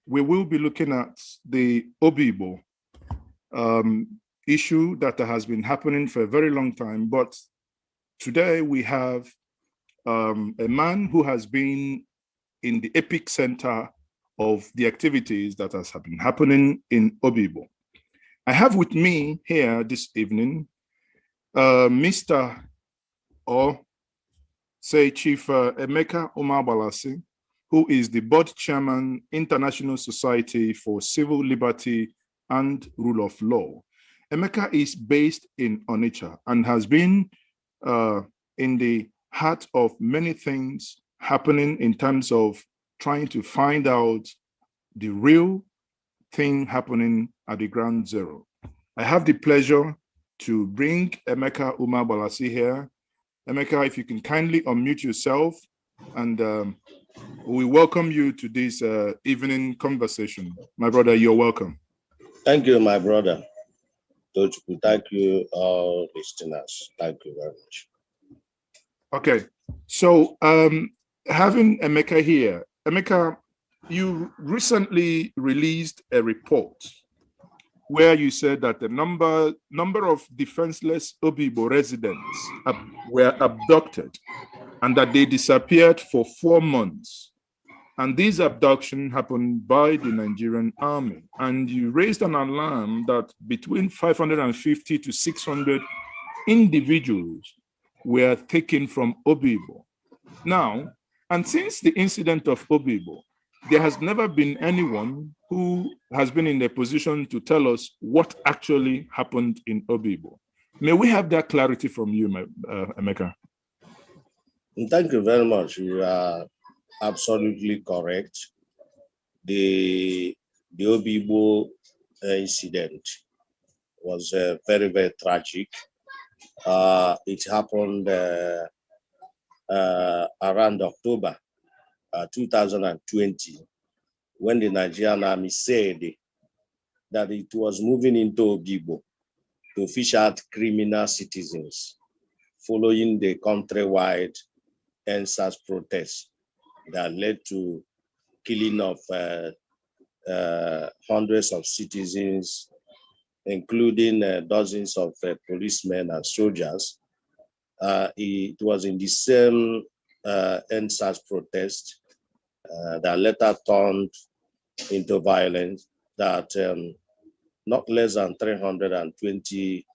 we will be looking at the Obigbo issue that has been happening for a very long time. But today we have a man who has been in the epic center of the activities that has been happening in Obigbo. I have with me here this evening, Mr. or say Chief Emeka Umeagbalasi, who is the board chairman, International Society for Civil Liberty and Rule of Law. Emeka is based in Onitsha and has been in the heart of many things happening in terms of trying to find out the real thing happening at the ground zero. I have the pleasure to bring Emeka Umeagbalasi here. Emeka, if you can kindly unmute yourself, and we welcome you to this evening conversation. My brother, you're welcome. Thank you, my brother. Thank you, all listeners. Thank you very much. Okay, so having Emeka here, Emeka, you recently released a report where you said that the number of defenseless Obigbo residents were abducted and that they disappeared for 4 months. And these abductions happened by the Nigerian army. And you raised an alarm that between 550 to 600 individuals were taken from Obigbo. Now, and since the incident of Obigbo, there has never been anyone who has been in a position to tell us what actually happened in Obigbo. May we have that clarity from you, Emeka? Thank you very much. You are absolutely correct. The Obigbo incident was very, very tragic. It happened around October 2020, when the Nigerian army said that it was moving into Obigbo to fish out criminal citizens following the countrywide NSAS protests that led to killing of hundreds of citizens, including dozens of policemen and soldiers. It was in the same NSAS protest that later turned into violence that not less than 320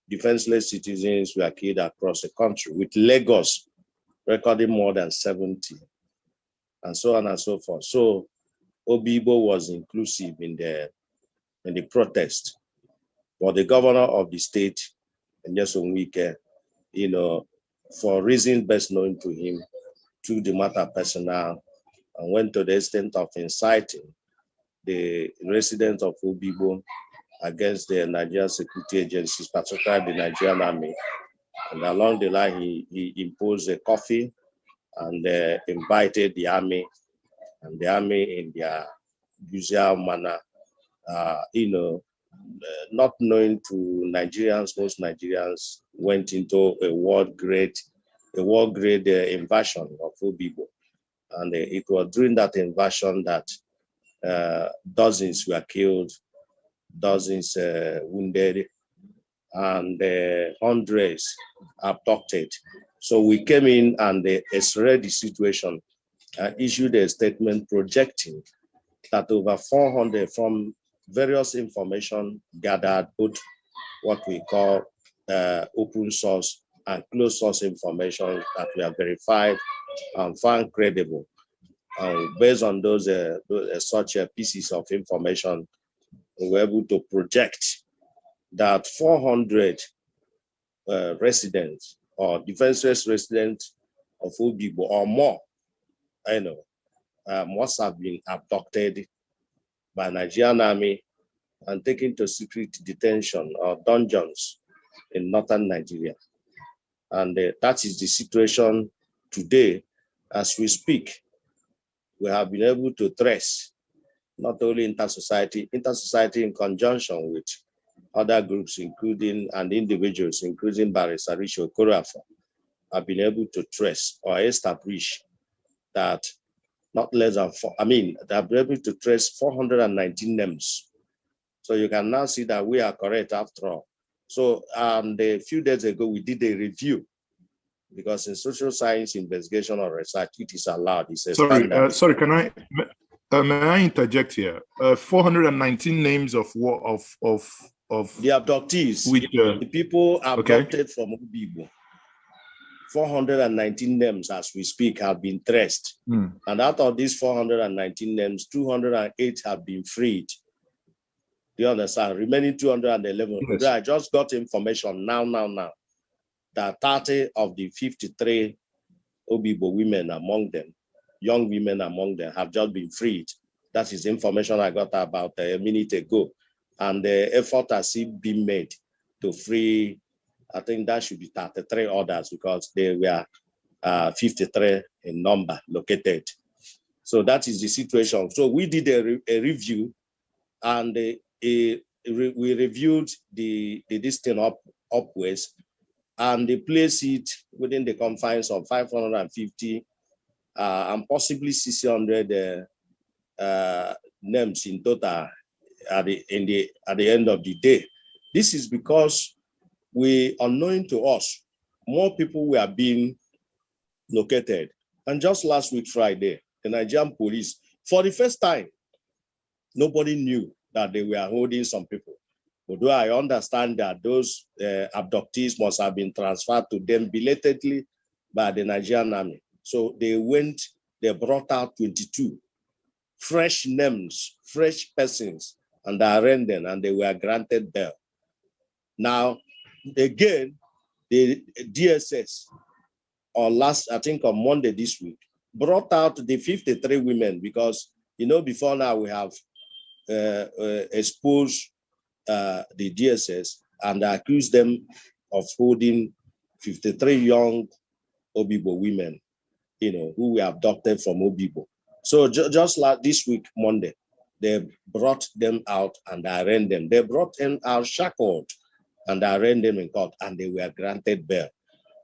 defenseless citizens were killed across the country, with Lagos recording more than 70, and so on and so forth. So Obigbo was inclusive in the protest. But the governor of the state, Wike, for reasons best known to him, took the matter personal and went to the extent of inciting the residents of Obigbo against the Nigerian security agencies, particularly the Nigerian army. And along the line, he imposed a curfew and invited the army, and the army in their usual manner, not knowing to Nigerians, most Nigerians went into a world grade invasion of Obigbo. And it was during that invasion that dozens were killed, dozens wounded, and hundreds abducted. So we came in and explained the situation and issued a statement projecting that over 400 from various information gathered, both what we call open source and closed source information that we have verified and found credible. Based on those such pieces of information, we were able to project that 400 residents or defenseless residents of Obigbo or more, must have been abducted by Nigerian army and taken to secret detention or dungeons in northern Nigeria. And that is the situation today. As we speak, we have been able to trace not only Intersociety in conjunction with other groups, including and individuals, including Barrister Richard Okorafor, have been able to trace or establish that not less than four. I mean, they have been able to trace 419 names. So you can now see that we are correct after all. So a few days ago, we did a review because in social science investigation or research, it is allowed. It's a standard. Sorry, may I interject here? 419 names of the abductees, the people abducted from Obigbo. 419 names as we speak have been traced. And out of these 419 names, 208 have been freed. Do you understand? Remaining 211. Yes. I just got information now, that 30 of the 53 Obigbo women among them, young women among them, have just been freed. That is information I got about a minute ago. And the effort has been made to free, I think that should be 33 others because they were 53 in number located. So that is the situation. So we did a review, and we reviewed this thing upwards, and they place it within the confines of 550 and possibly 600 names in total at the end of the day. This is because unknown to us, more people were being located. And just last week, Friday, the Nigerian police, for the first time, nobody knew that they were holding some people. Although I understand that those abductees must have been transferred to them belatedly by the Nigerian army. So they brought out 22 fresh names, fresh persons, and they arraigned them, and they were granted bail. Now, again, the DSS, I think on Monday this week, brought out the 53 women because, before now we have exposed the DSS and accused them of holding 53 young Obigbo women, who were abducted from Obigbo. So just like this week, Monday, they brought them out and arraigned them. They brought them out shackled and arraigned them in court, and they were granted bail.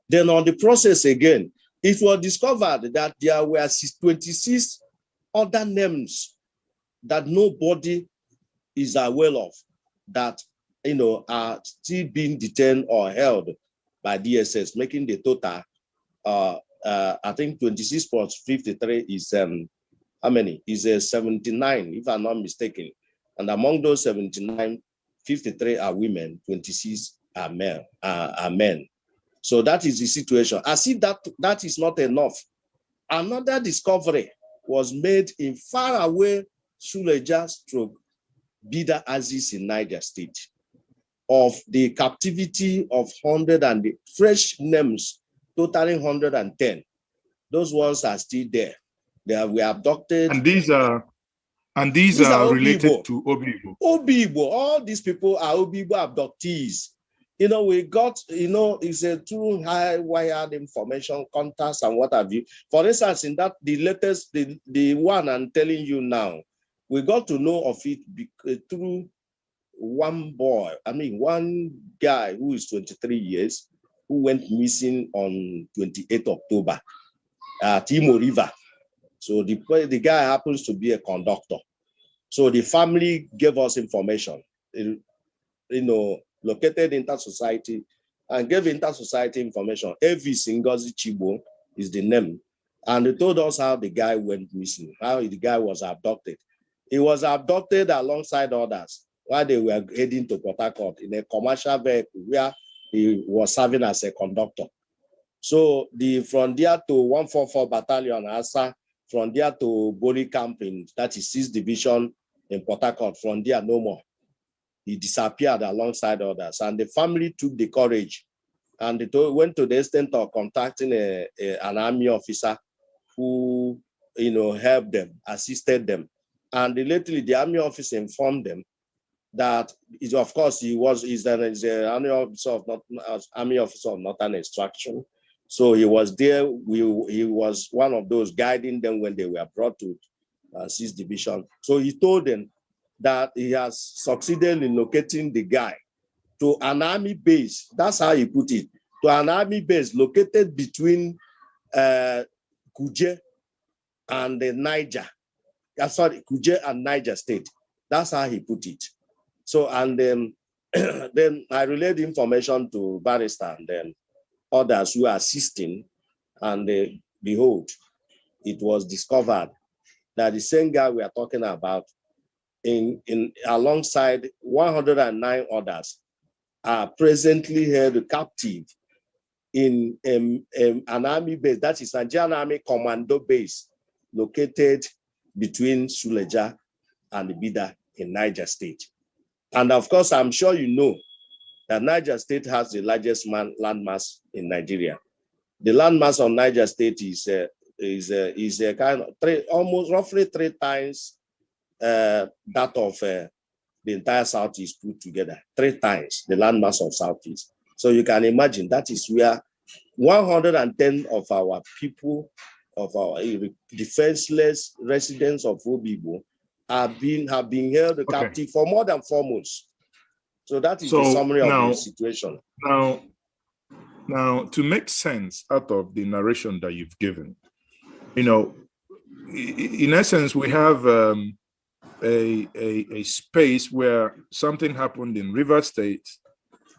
Then on the process again, it was discovered that there were 26 other names that nobody is aware of that, are still being detained or held by DSS, making the total, I think 26 plus 53 is, how many? Is 79, if I'm not mistaken. And among those 79, 53 are women, 26 are men. So that is the situation. I see that is not enough. Another discovery was made in faraway Suleja stroke Bida Aziz in Niger State of the captivity of 100 and the fresh names totaling 110. Those ones are still there. They were abducted. And these are related to Obigbo. Obigbo. All these people are Obigbo abductees. We got, it's a through high wired information, contacts, and what have you. For instance, in that, the latest, the one I'm telling you now, we got to know of it through one guy who is 23 years, who went missing on 28 October at Imo River. So the guy happens to be a conductor. So the family gave us information, located Intersociety, and gave Intersociety information. Evis Ngozi Chibo is the name. And they told us how the guy went missing, how the guy was abducted. He was abducted alongside others while they were heading to Port Harcourt in a commercial vehicle where he was serving as a conductor. So from there to 144 Battalion, Asa, from there to Bori Camping, that is 6th Division in Port Harcourt, from there no more. He disappeared alongside others, and the family took the courage and they went to the extent of contacting an army officer who, helped them, assisted them. And lately, the army officer informed them that, of course, he's an army officer of Northern Extraction. So he was there. He was one of those guiding them when they were brought to 6th Division. So he told them that he has succeeded in locating the guy to an army base. That's how he put it. To an army base located between Kuje and the Niger. Sorry, Kuje and Niger State. That's how he put it. So, and then, then I relayed information to barrister and then others who are assisting, and behold, it was discovered that the same guy we are talking about, in alongside 109 others, are presently held captive in an army base, that is Nigerian Army Commando base, located between Suleja and Bida in Niger State. And of course, I'm sure you know that Niger State has the largest landmass in Nigeria. The landmass of Niger State is a kind of almost roughly 3 times that of the entire Southeast put together. 3 times the landmass of Southeast. So you can imagine that is where 110 of our people, of our defenseless residents of Obigbo, have been held captive for more than 4 months. So that is the summary of the situation. Now, to make sense out of the narration that you've given, you know, in essence, we have a space where something happened in Rivers State,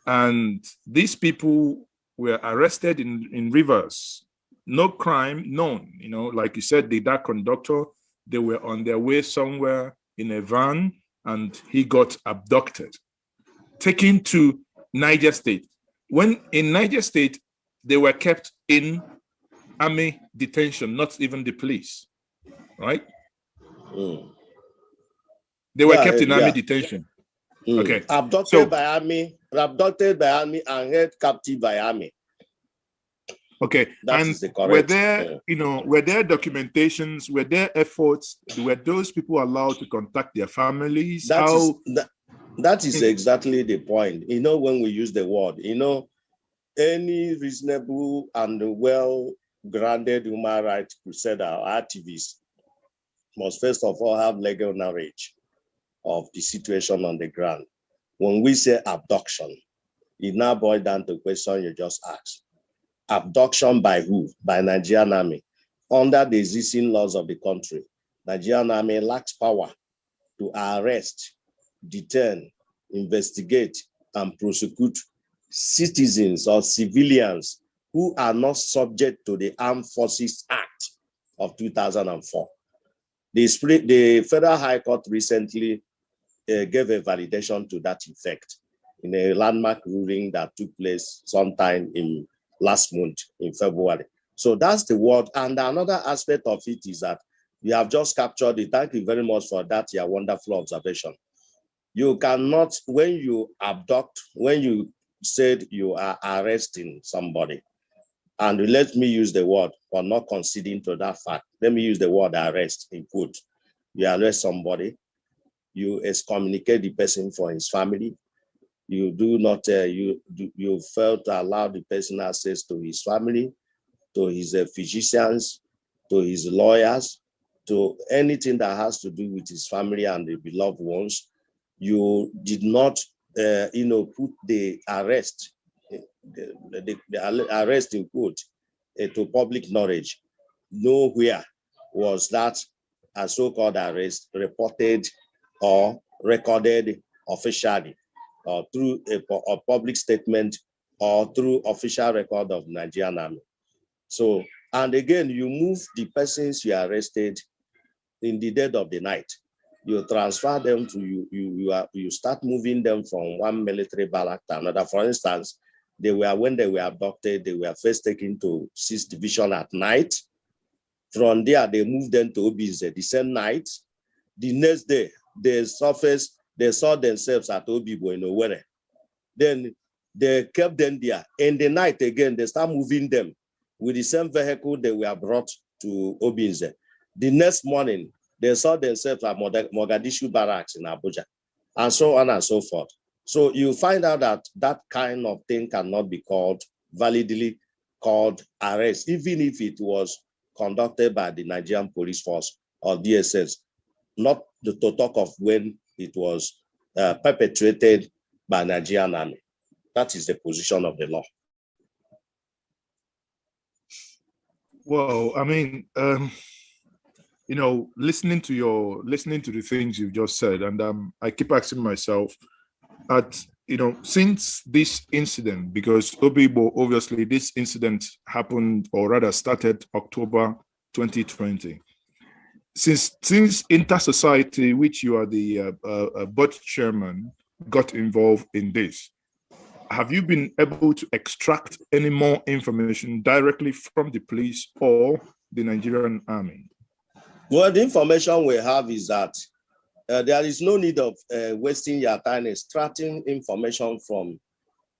and these people were arrested in Rivers. No crime known, you know, like you said, the dark conductor, they were on their way somewhere in a van, and he got abducted, taken to Niger State. When in Niger State, they were kept in army detention, not even the police, right? They were kept in army detention. Okay. Abducted by army and held captive by army. Okay. That is the correct. Were there, you know, were there documentations, were there efforts, were those people allowed to contact their families? That is exactly the point. You know, when we use the word, you know, any reasonable and well-grounded human rights crusader or activist must first of all have legal knowledge of the situation on the ground. When we say abduction, it now boils down to the question you just asked. Abduction by who? By Nigerian Army. Under the existing laws of the country, Nigerian Army lacks power to arrest, detain, investigate, and prosecute citizens or civilians who are not subject to the Armed Forces Act of 2004. The Federal High Court recently gave a validation to that effect in a landmark ruling that took place sometime in last month in February. So that's the word. And another aspect of it is that you have just captured it. Thank you very much for that, your wonderful observation. You cannot, when you abduct, when you said you are arresting somebody, and let me use the word for not conceding to that fact. Let me use the word arrest in quote. You arrest somebody, you excommunicate the person for his family. You do not, you fail to allow the person access to his family, to his physicians, to his lawyers, to anything that has to do with his family and the beloved ones. You did not, put the arrest, the arrest in quote, to public knowledge. Nowhere was that a so-called arrest reported or recorded officially, or through a public statement or through official record of Nigerian Army. So, and again, you move the persons you arrested in the dead of the night. You transfer them to you start moving them from one military barrack to another. For instance, when they were abducted, they were first taken to 6th Division at night. From there, they moved them to Obigbo the same night. The next day, they saw themselves at Obigbo in Owerri. Then they kept them there. In the night again, they start moving them with the same vehicle they were brought to Obigbo. The next morning, they saw themselves at Mogadishu barracks in Abuja, and so on and so forth. So you find out that that kind of thing cannot be validly called arrest, even if it was conducted by the Nigerian Police Force or DSS, not to talk of when it was perpetrated by Nigerian Army. That is the position of the law. Well, I mean, listening to the things you've just said, and I keep asking myself, since this incident, because Obigbo, obviously this incident happened, or rather started October 2020. Since Intersociety, which you are the board chairman, got involved in this, have you been able to extract any more information directly from the police or the Nigerian army? Well, the information we have is that there is no need of wasting your time extracting information from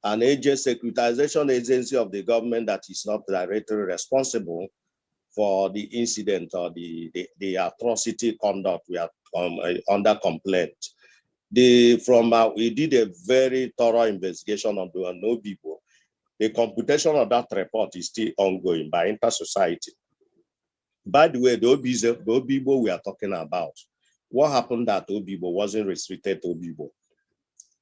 an securitization agency of the government that is not directly responsible for the incident or the atrocity conduct we are under complaint. We did a very thorough investigation on the Obigbo. The computation of that report is still ongoing by Intersociety. By the way, the Obigbo we are talking about, what happened at Obigbo wasn't restricted to Obigbo.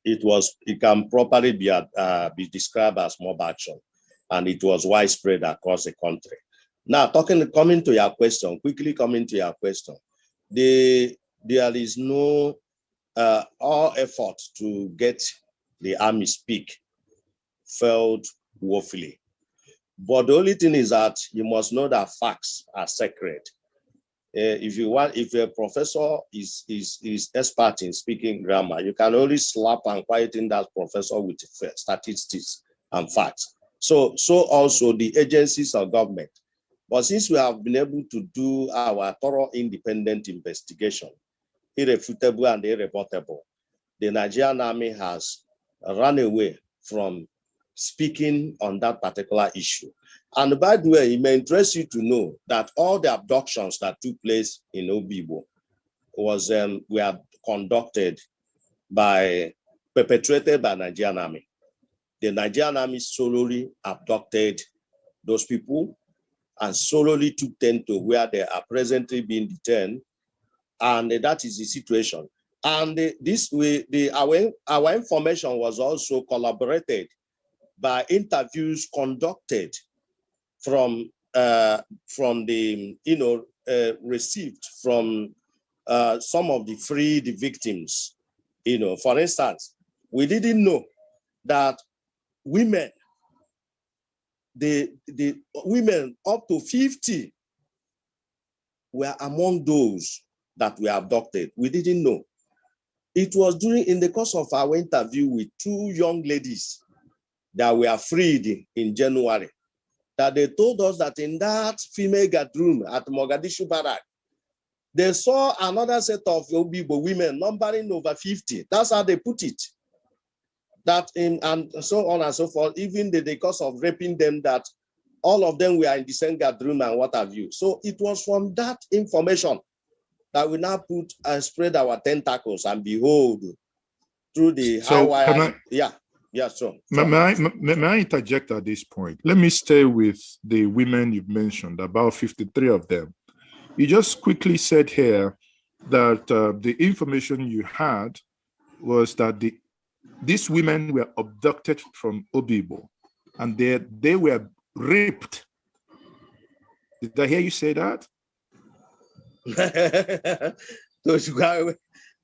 It can properly be described as mob action, and it was widespread across the country. Now, coming to your question, there is no all effort to get the army speak failed woefully. But the only thing is that you must know that facts are sacred. If a professor is expert in speaking grammar, you can only slap and quieten that professor with statistics and facts. So also the agencies of government. But since we have been able to do our thorough independent investigation, irrefutable and irrebuttable, the Nigerian army has run away from speaking on that particular issue. And by the way, it may interest you to know that all the abductions that took place in Obigbo were perpetrated by Nigerian army. The Nigerian army solely abducted those people and solely took them to where they are presently being detained. And that is the situation. And our information was also collaborated by interviews conducted from the received from some of the freed victims. For instance, we didn't know that women, the women up to 50 were among those that were abducted. We didn't know. It was in the course of our interview with two young ladies that were freed in January, that they told us that in that female guard room at Mogadishu Barrack, they saw another set of Obigbo women numbering over 50. That's how they put it. And so on and so forth, even the cause of raping them, that all of them were in the same guard room and what have you. So it was from that information that we now spread our tentacles and behold, through the high wire. Yeah, sure. May I interject at this point? Let me stay with the women you've mentioned, about 53 of them. You just quickly said here that the information you had was that these women were abducted from Obigbo and they were raped. Did I hear you say that?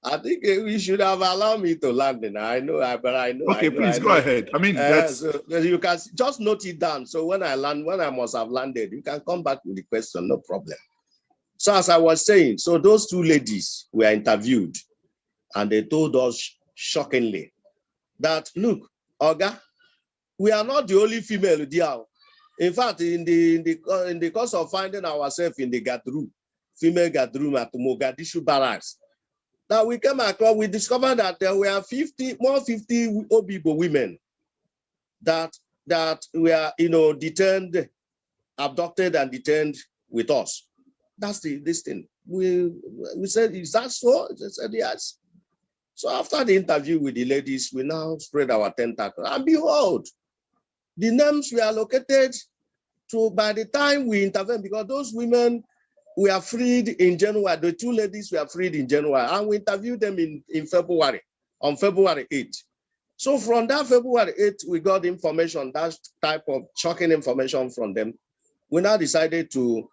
I think we should have allowed me to land in. I know. Okay, please go ahead. I mean, so you can just note it down. So when I must have landed, you can come back with the question, no problem. So as I was saying, so those two ladies were interviewed, and they told us shockingly that, look, Oga, we are not the only female there. In fact, in the course of finding ourselves in the female guard room at Mogadishu Barracks, now we came across, we discovered that there were 50 Obigbo women that were detained, abducted and detained with us. That's this thing. We said, is that so? They said yes. So after the interview with the ladies, we now spread our tentacles. And behold, the names were allocated to, by the time we intervened, because those women were freed in January. The two ladies were freed in January, and we interviewed them in February, on February 8th. So from that February 8th, we got information, that type of shocking information from them. We now decided to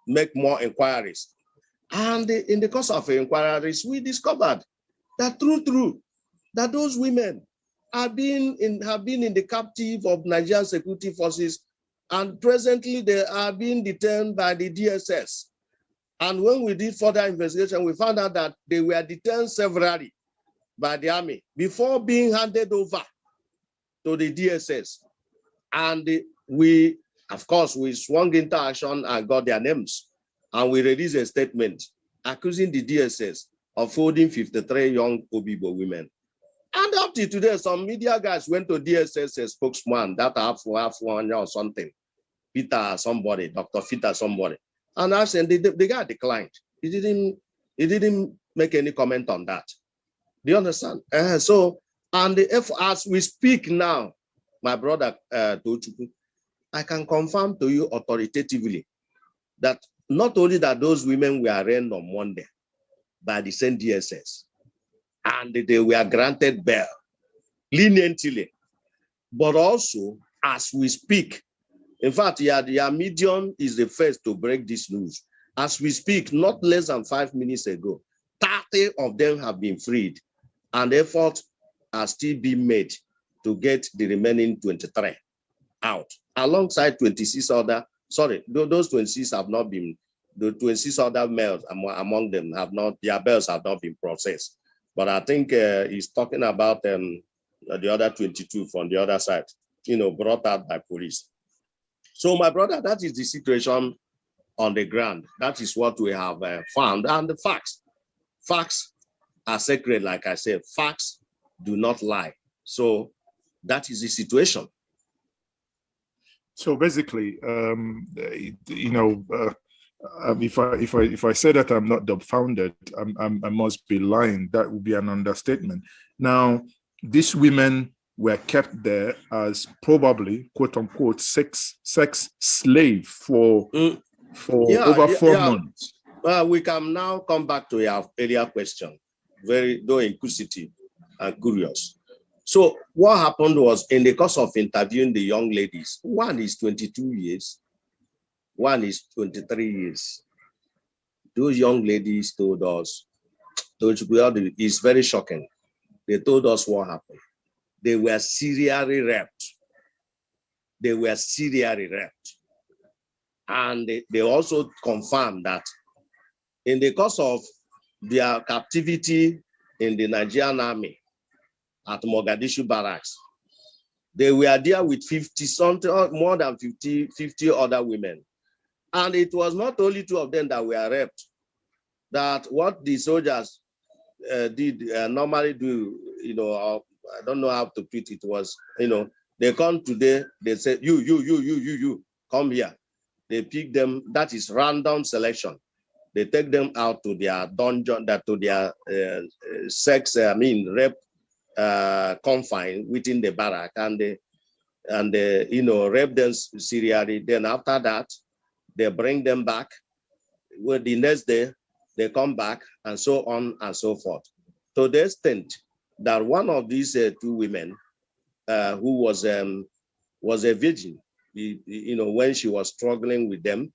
make more inquiries. And in the course of inquiries, we discovered that true, that those women have been in the captive of Nigerian security forces, and presently they are being detained by the DSS. And when we did further investigation, we found out that they were detained severally by the army before being handed over to the DSS. And we, of course, we swung into action and got their names. And we released a statement accusing the DSS of holding 53 young Obigbo women. And up to today, some media guys went to DSS spokesman, that half one or something, Peter somebody, Dr. Peter somebody. And I said the guy declined. He didn't make any comment on that. Do you understand? And as we speak now, my brother Tochukwu, I can confirm to you authoritatively that not only that those women were arraigned on Monday by the same DSS, and they were granted bail leniently, but also as we speak, in fact, your medium is the first to break this news. As we speak, not less than 5 minutes ago, 30 of them have been freed, and efforts are still being made to get the remaining 23 out, alongside 26 other, sorry, those 26 have not been, the 26 other males among them have not, their bails have not been processed. But I think he's talking about the other 22 from the other side, brought out by police. So my brother, that is the situation on the ground. That is what we have found. And the facts are sacred, like I said. Facts do not lie. So that is the situation. So basically, if I say that I'm not dumbfounded, I must be lying. That would be an understatement. Now, these women were kept there as probably, quote unquote, sex slave for over 4 months. We can now come back to your earlier question, very though inquisitive and curious. So what happened was, in the course of interviewing the young ladies, one is 22 years, one is 23 years. Those young ladies told us, it's very shocking. They told us what happened. They were serially raped. They were serially raped. And they also confirmed that in the course of their captivity in the Nigerian army at Mogadishu barracks, they were there with 50 something, more than 50 other women. And it was not only 2 of them that were raped. That what the soldiers did normally do, I don't know how to put it, was, they come today, they say, you, come here. They pick them, that is random selection. They take them out to their dungeon, to their rape confine within the barrack, and they rape them serially. Then after that, they bring them back. Well, the next day, they come back, and so on and so forth. To the extent that one of these 2 women, who was a virgin, when she was struggling with them,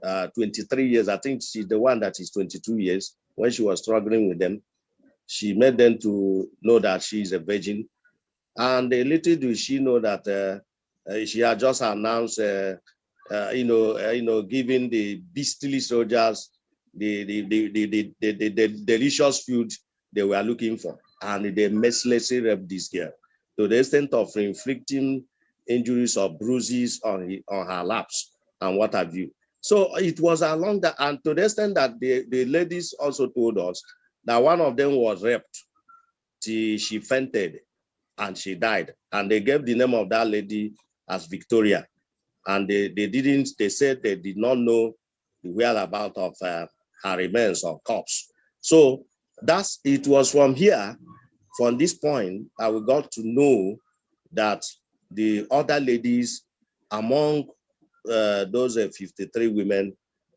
23 years, I think she's the one that is 22 years, when she was struggling with them, she made them to know that she is a virgin. And a little did she know that she had just announced, giving the beastly soldiers the delicious food they were looking for. And they mercilessly raped this girl to the extent of inflicting injuries or bruises on her laps and what have you. So it was along that, and to the extent that the ladies also told us that one of them was raped. She fainted and she died. And they gave the name of that lady as Victoria. And they said they did not know the whereabouts of her remains or corpse. So it was from here, from this point, that we got to know that the other ladies among those 53 women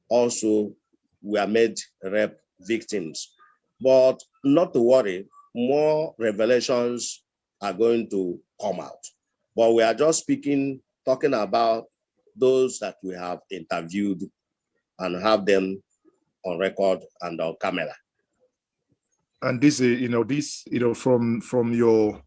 also were made rape victims. But not to worry, more revelations are going to come out. But we are just talking about those that we have interviewed and have them on record and on camera. And this, from your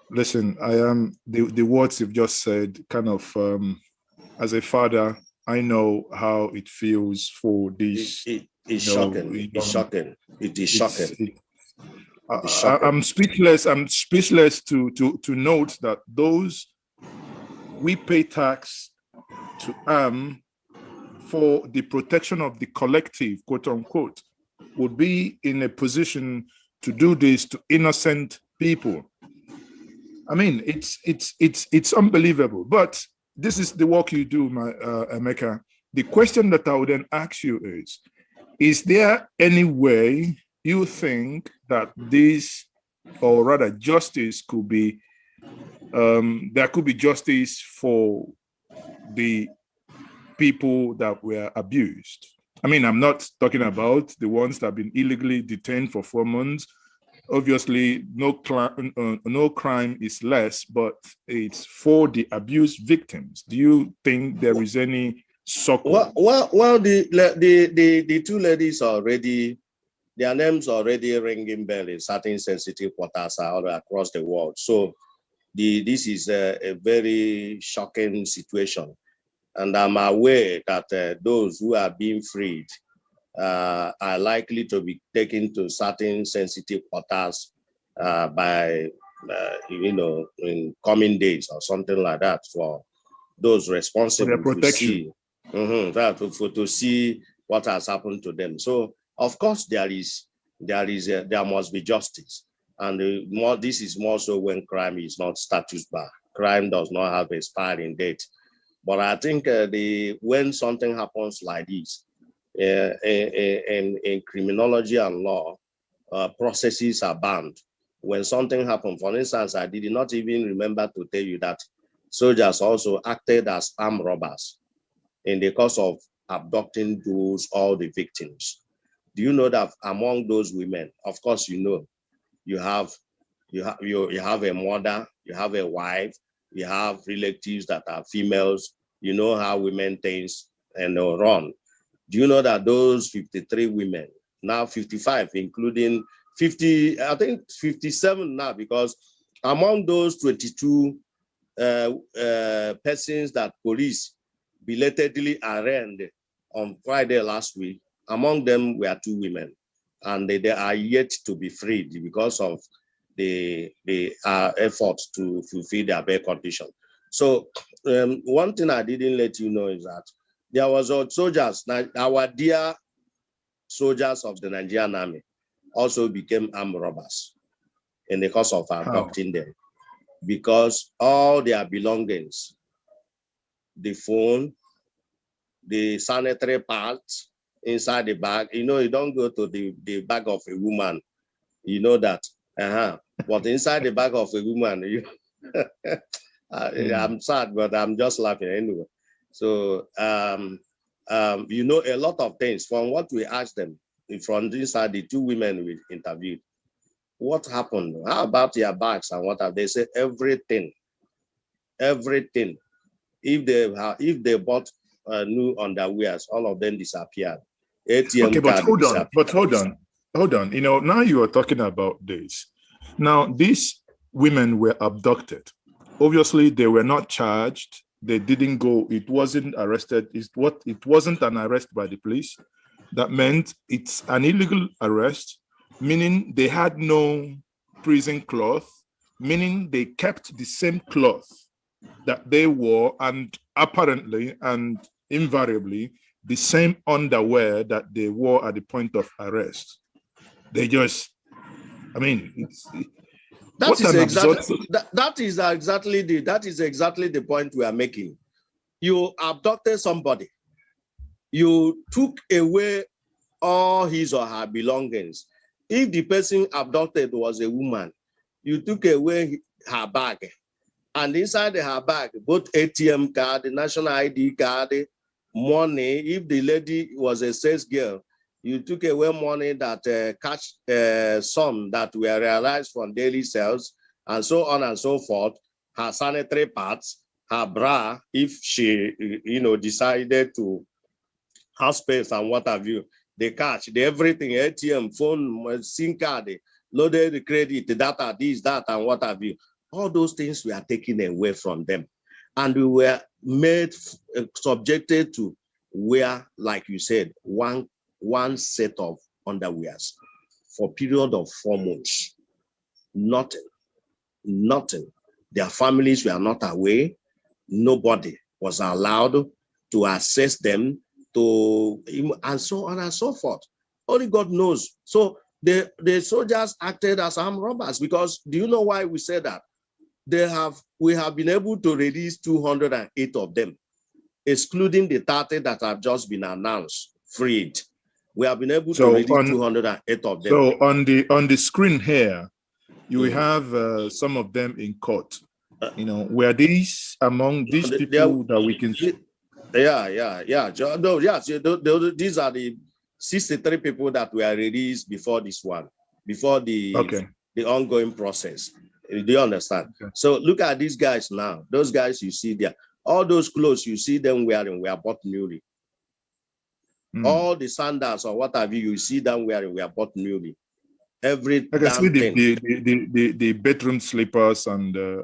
listen, I am the words you've just said kind of, as a father, I know how it feels for this. It's shocking. It's shocking. It is shocking. I'm speechless. I'm speechless to note that those we pay tax to arm for the protection of the collective, quote unquote, would be in a position to do this to innocent people. I mean, it's unbelievable. But this is the work you do, my Emeka. The question that I would then ask you is there any way you think that this, or rather justice, could be, there could be justice for the people that were abused? I mean, I'm not talking about the ones that have been illegally detained for 4 months. Obviously, no crime is less, but it's for the abuse victims. Do you think there is any succor? Well, the two ladies already, their names already ringing bell in certain sensitive quarters all across the world. So this is a very shocking situation. And I'm aware that those who are being freed are likely to be taken to certain sensitive quarters by, in coming days or something like that, for those responsible to see, to see what has happened to them. So, of course, there must be justice. And this is more so when crime is not status bar. Crime does not have a expiring date. But I think when something happens like this, in criminology and law, processes are bound. When something happened, for instance, I did not even remember to tell you that soldiers also acted as armed robbers in the course of abducting all the victims. Do you know that among those women, of course, you have a mother, you have a wife, you have relatives that are females. You know how women things and run. Do you know that those 53 women, now 55, including 50, I think 57 now, because among those 22 persons that police belatedly arraigned on Friday last week, among them were 2 women, and they are yet to be freed because of the efforts to fulfill their bail condition. So one thing I didn't let you know is that there was soldiers, our dear soldiers of the Nigerian army also became armed robbers in the course of abducting them, because all their belongings, the phone, the sanitary parts inside the bag, you don't go to the bag of a woman, that, but inside the bag of a woman, I'm sad, but I'm just laughing anyway. So, a lot of things from what we asked them from inside the 2 women we interviewed. What happened? How about your bags and what have they said? Everything. If they bought new underwears, all of them disappeared. ATM okay, but hold on. Now you are talking about this. Now, these women were abducted. Obviously, they were not charged. They didn't go. It wasn't arrested. It wasn't an arrest by the police. That meant it's an illegal arrest, meaning they had no prison cloth, meaning they kept the same cloth that they wore, and apparently and invariably the same underwear that they wore at the point of arrest. They just, that is exactly the point we are making. You abducted somebody. You took away all his or her belongings. If the person abducted was a woman, you took away her bag. And inside her bag, both ATM card, the national ID card, money. If the lady was a sales girl, you took away money that catch some that were realized from daily sales, and so on and so forth, her sanitary parts, her bra if she, decided to have space and what have you. They catch the everything, ATM, phone, SIM card, loaded the credit, data, this, that, and what have you. All those things were taken away from them. And we were made, subjected to wear, like you said, one set of underwears for a period of 4 months. Nothing. Their families were not aware. Nobody was allowed to assess them, and so on and so forth. Only God knows. So the soldiers acted as armed robbers, because do you know why we say that? We have been able to release 208 of them, excluding the 30 that have just been announced freed. We have been able to release 208 of them. So on the screen here, you will have some of them in court. Were these among these people that we can? Yeah. No, yes. These are the 63 people that were released before this one, before the ongoing process. Do you understand? Okay. So look at these guys now. Those guys you see there, all those clothes you see them wearing were bought newly. All the sandals or what have you see them wearing were bought newly. Every I can see the bedroom slippers and the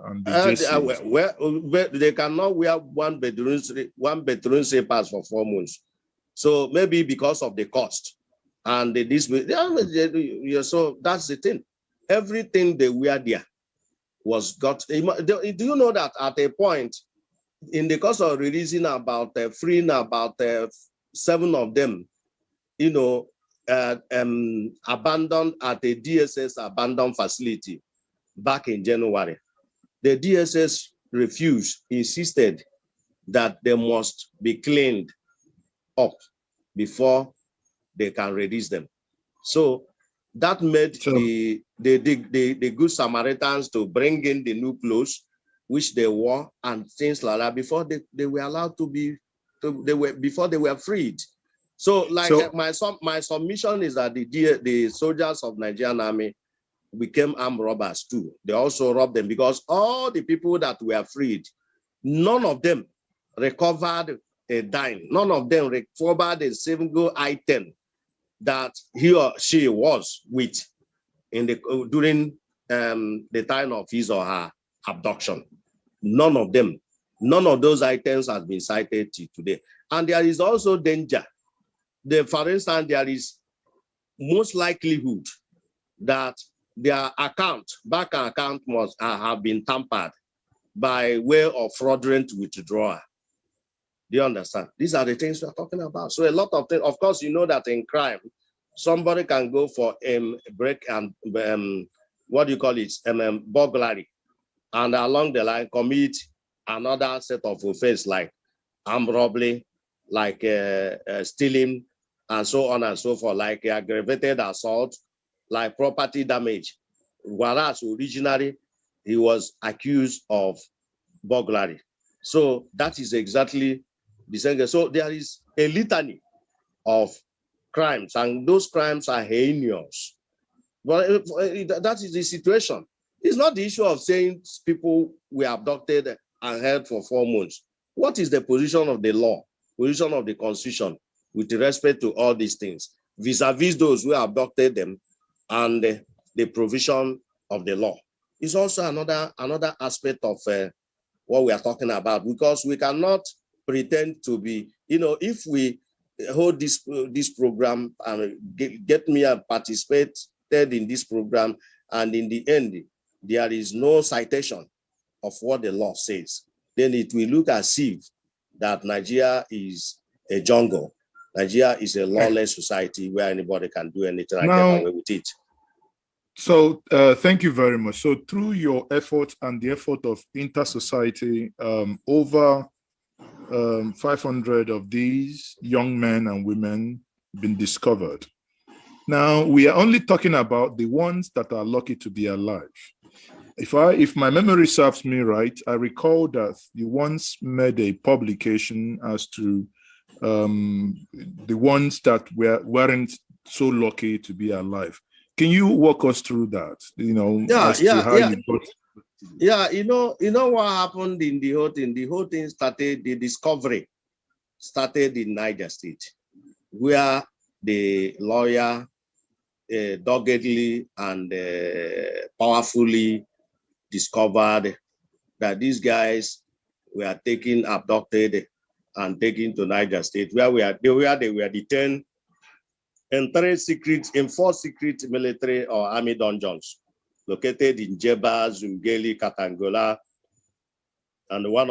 they cannot wear one bedroom slippers for 4 months. So maybe because of the cost and so that's the thing. Everything they wear there was got. Do you know that at a point in the course of releasing freeing about 7 of them, abandoned at a DSS abandoned facility back in January. The DSS refused, insisted that they must be cleaned up before they can release them. So that made the good Samaritans to bring in the new clothes, which they wore and things like that before they were allowed before they were freed. So, my submission is that the soldiers of Nigerian army became armed robbers too. They also robbed them, because all the people that were freed, none of them recovered a dime. None of them recovered a single item that he or she was with during the time of his or her abduction. None of them. None of those items has been cited today. And there is also danger. For instance, there is most likelihood that their bank account must have been tampered by way of fraudulent withdrawal. Do you understand? These are the things we're talking about. So a lot of things, of course, you know that in crime, somebody can go for break and burglary, and along the line commit another set of offense like armed robbery, like stealing, and so on and so forth, like aggravated assault, like property damage. Whereas originally he was accused of burglary. So that is exactly the same. So there is a litany of crimes, and those crimes are heinous. But that is the situation. It's not the issue of saying people were abducted and held for 4 months. What is the position of the law, position of the Constitution with respect to all these things, vis-a-vis those who abducted them, and the provision of the law? It's also another aspect of what we are talking about, because we cannot pretend to be, if we hold this program and get me and participated in this program, and in the end, there is no citation of what the law says, then it will look as if that Nigeria is a jungle. Nigeria is a lawless society where anybody can do anything and get away with it. So thank you very much. So through your effort and the effort of Intersociety, over 500 of these young men and women been discovered. Now, we are only talking about the ones that are lucky to be alive. If my memory serves me right, I recall that you once made a publication as to the ones that weren't so lucky to be alive. Can you walk us through that? You got. Yeah, you know what happened in the whole thing? The whole thing started, the discovery started in Niger State, where the lawyer doggedly and powerfully discovered that these guys were abducted and taken to Niger State, where they were detained in 4 secret military or army dungeons located in Jeba, Zungeli, Katangola, and one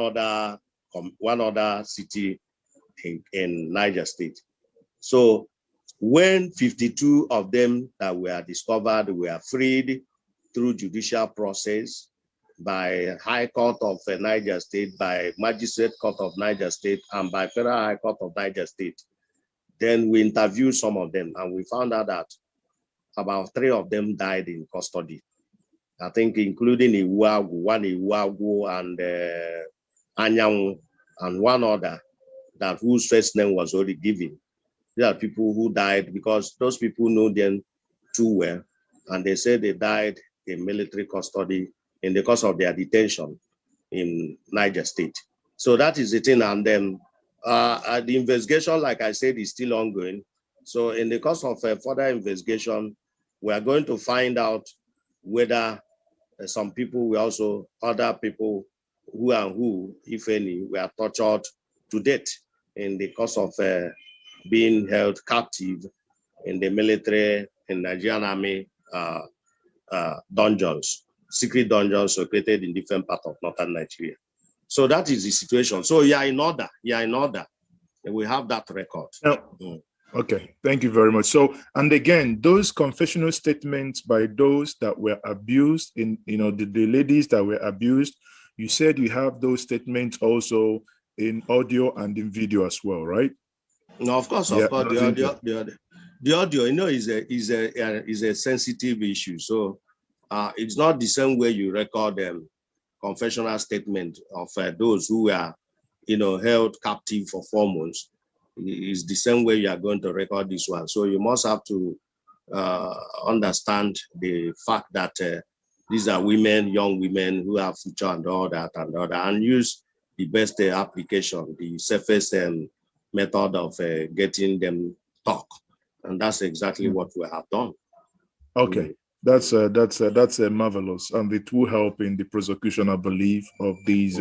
other city in Niger State. So when 52 of them that were discovered were freed through judicial process by High Court of Niger State, by Magistrate Court of Niger State, and by Federal High Court of Niger State, then we interviewed some of them, and we found out that about 3 of them died in custody. I think including one Iwagu and Anyang, and one other that whose first name was already given. There are people who died because those people know them too well, and they said they died in military custody in the course of their detention in Niger State. So that is the thing. And then the investigation, like I said, is still ongoing. So in the course of further investigation, we are going to find out whether some people were also other people who, if any, were tortured to death in the course of being held captive in the military, in Nigerian army dungeons, secret dungeons located in different parts of northern Nigeria. So that is the situation. So you are in order. And we have that record. Okay, thank you very much. So, and again, those confessional statements by those that were abused, the ladies that were abused, you said you have those statements also in audio and in video as well, right? No, of course. The audio, is a sensitive issue. So it's not the same way you record confessional statement of those who were, held captive for 4 months. Is the same way you are going to record this one. So you must have to understand the fact that these are young women who have future and all that, and use the best application, the safest method of getting them talk. And that's exactly what we have done. Okay. That's marvelous, and it will help in the prosecution, I believe, of these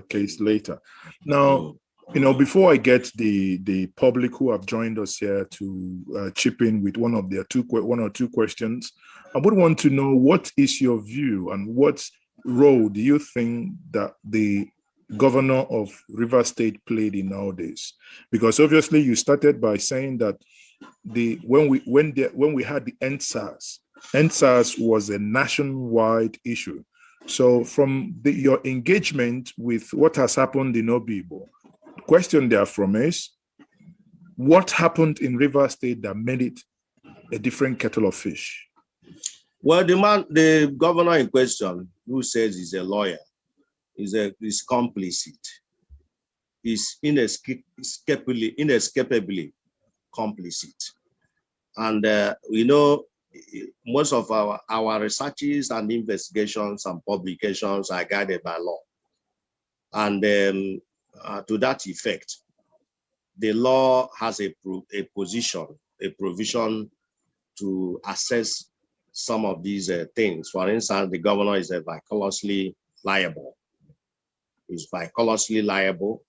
case later. Now, before I get the public who have joined us here to chip in with one or two questions, I would want to know, what is your view and what role do you think that the governor of Rivers State played in all this? Because obviously you started by saying that when we had the NSAS was a nationwide issue. So from your engagement with what has happened in Obigbo, the question therefrom is, what happened in Rivers State that made it a different kettle of fish? Well, the governor in question, who says he's a lawyer, is complicit. Is inescapably complicit. And most of our researches and investigations and publications are guided by law. And to that effect, the law has a provision to assess some of these things. For instance, the governor is vicariously liable. He's vicariously liable.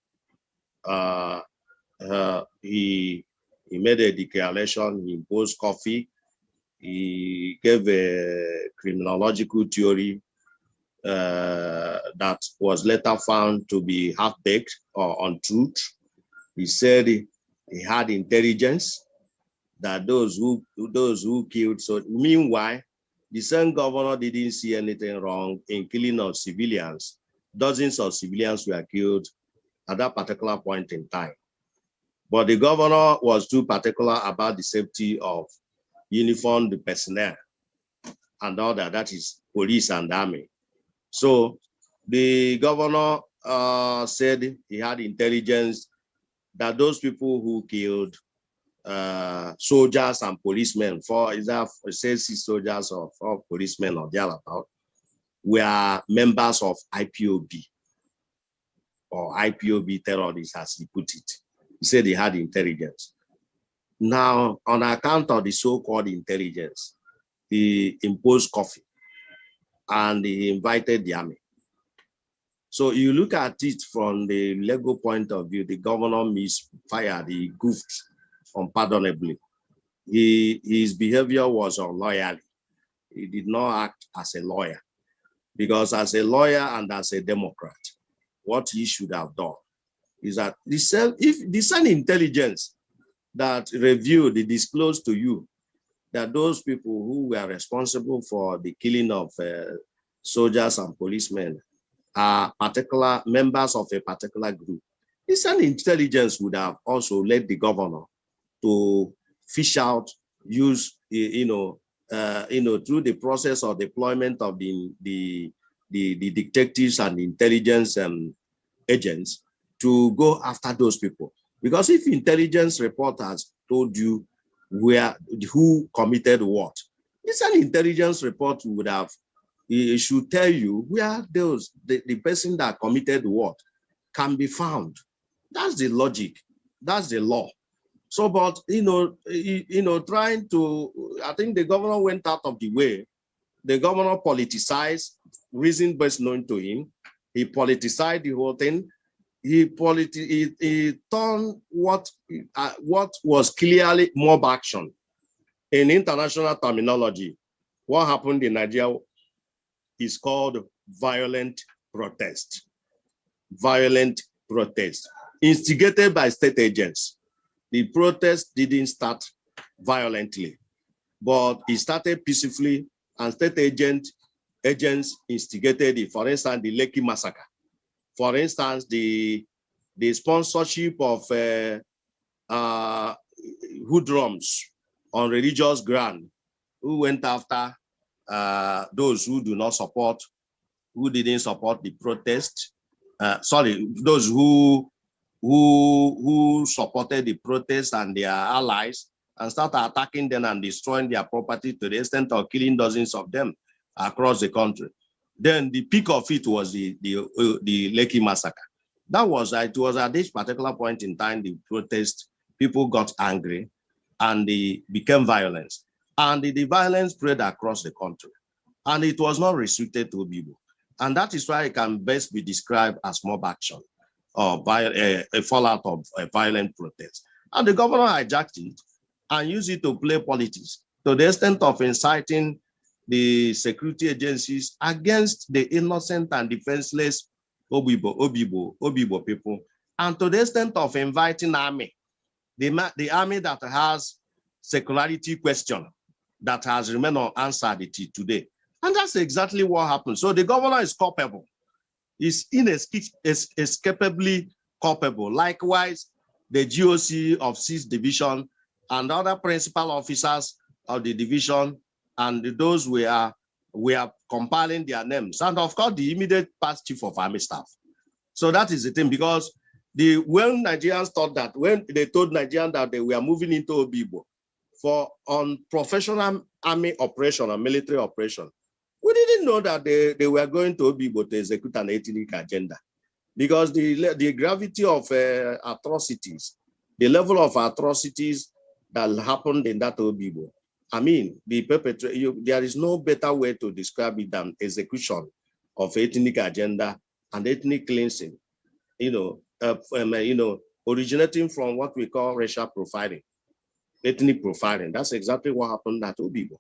He made a declaration, he imposed coffee, he gave a criminological theory that was later found to be half-baked or untruth. He said he had intelligence that those who killed. So meanwhile, the same governor didn't see anything wrong in killing of civilians. Dozens of civilians were killed at that particular point in time. But the governor was too particular about the safety of uniformed personnel and all that, that is police and army. So the governor said he had intelligence that those people who killed soldiers and policemen, 6 soldiers or 4 policemen or thereabout, were members of IPOB or IPOB terrorists, as he put it. He said they had intelligence. Now, on account of the so-called intelligence, he imposed coffee and he invited the army. So you look at it from the legal point of view, the governor misfired, he goofed unpardonably. His behavior was unloyal. He did not act as a lawyer, because as a lawyer and as a Democrat, what he should have done is that if the same intelligence that reviewed, they disclosed to you that those people who were responsible for the killing of soldiers and policemen are particular members of a particular group. This intelligence would have also led the governor to fish out, use, through the process of deployment of the detectives and intelligence agents to go after those people. Because if intelligence report has told you who committed what, this an intelligence report would have, it should tell you where the person that committed what can be found. That's the logic. That's the law. So, but trying to, I think the governor went out of the way. The governor politicized, reason best known to him. He politicized the whole thing. He turned what was clearly mob action. In international terminology, what happened in Nigeria is called violent protest. Violent protest, instigated by state agents. The protest didn't start violently, but it started peacefully, and state agents instigated it. For instance, the Lekki Massacre. For instance, the sponsorship of hoodlums on religious ground, who went after those who didn't support the protest. Those who supported the protest and their allies, and started attacking them and destroying their property to the extent of killing dozens of them across the country. Then the peak of it was the Lekki Massacre. It was at this particular point in time, the protest, people got angry and they became violent. And the violence spread across the country. And it was not restricted to Obigbo. And that is why it can best be described as mob action or a fallout of a violent protest. And the governor hijacked it and used it to play politics to the extent of inciting the security agencies against the innocent and defenseless Obigbo people, and to the extent of inviting army, the army that has secularity question that has remained unanswered till today. And that's exactly what happened. So the governor is culpable. Is inescapably culpable. Likewise, the GOC of 6th Division and other principal officers of the division, and those we are compiling their names. And of course, the immediate past chief of army staff. So that is the thing, because when Nigerians thought that, when they told Nigerians that they were moving into Obigbo on professional army operation or military operation, we didn't know that they were going to Obigbo to execute an ethnic agenda, because the gravity of atrocities, the level of atrocities that happened in that Obigbo, I mean, there is no better way to describe it than execution of ethnic agenda and ethnic cleansing, originating from what we call racial profiling, ethnic profiling. That's exactly what happened at Obigbo.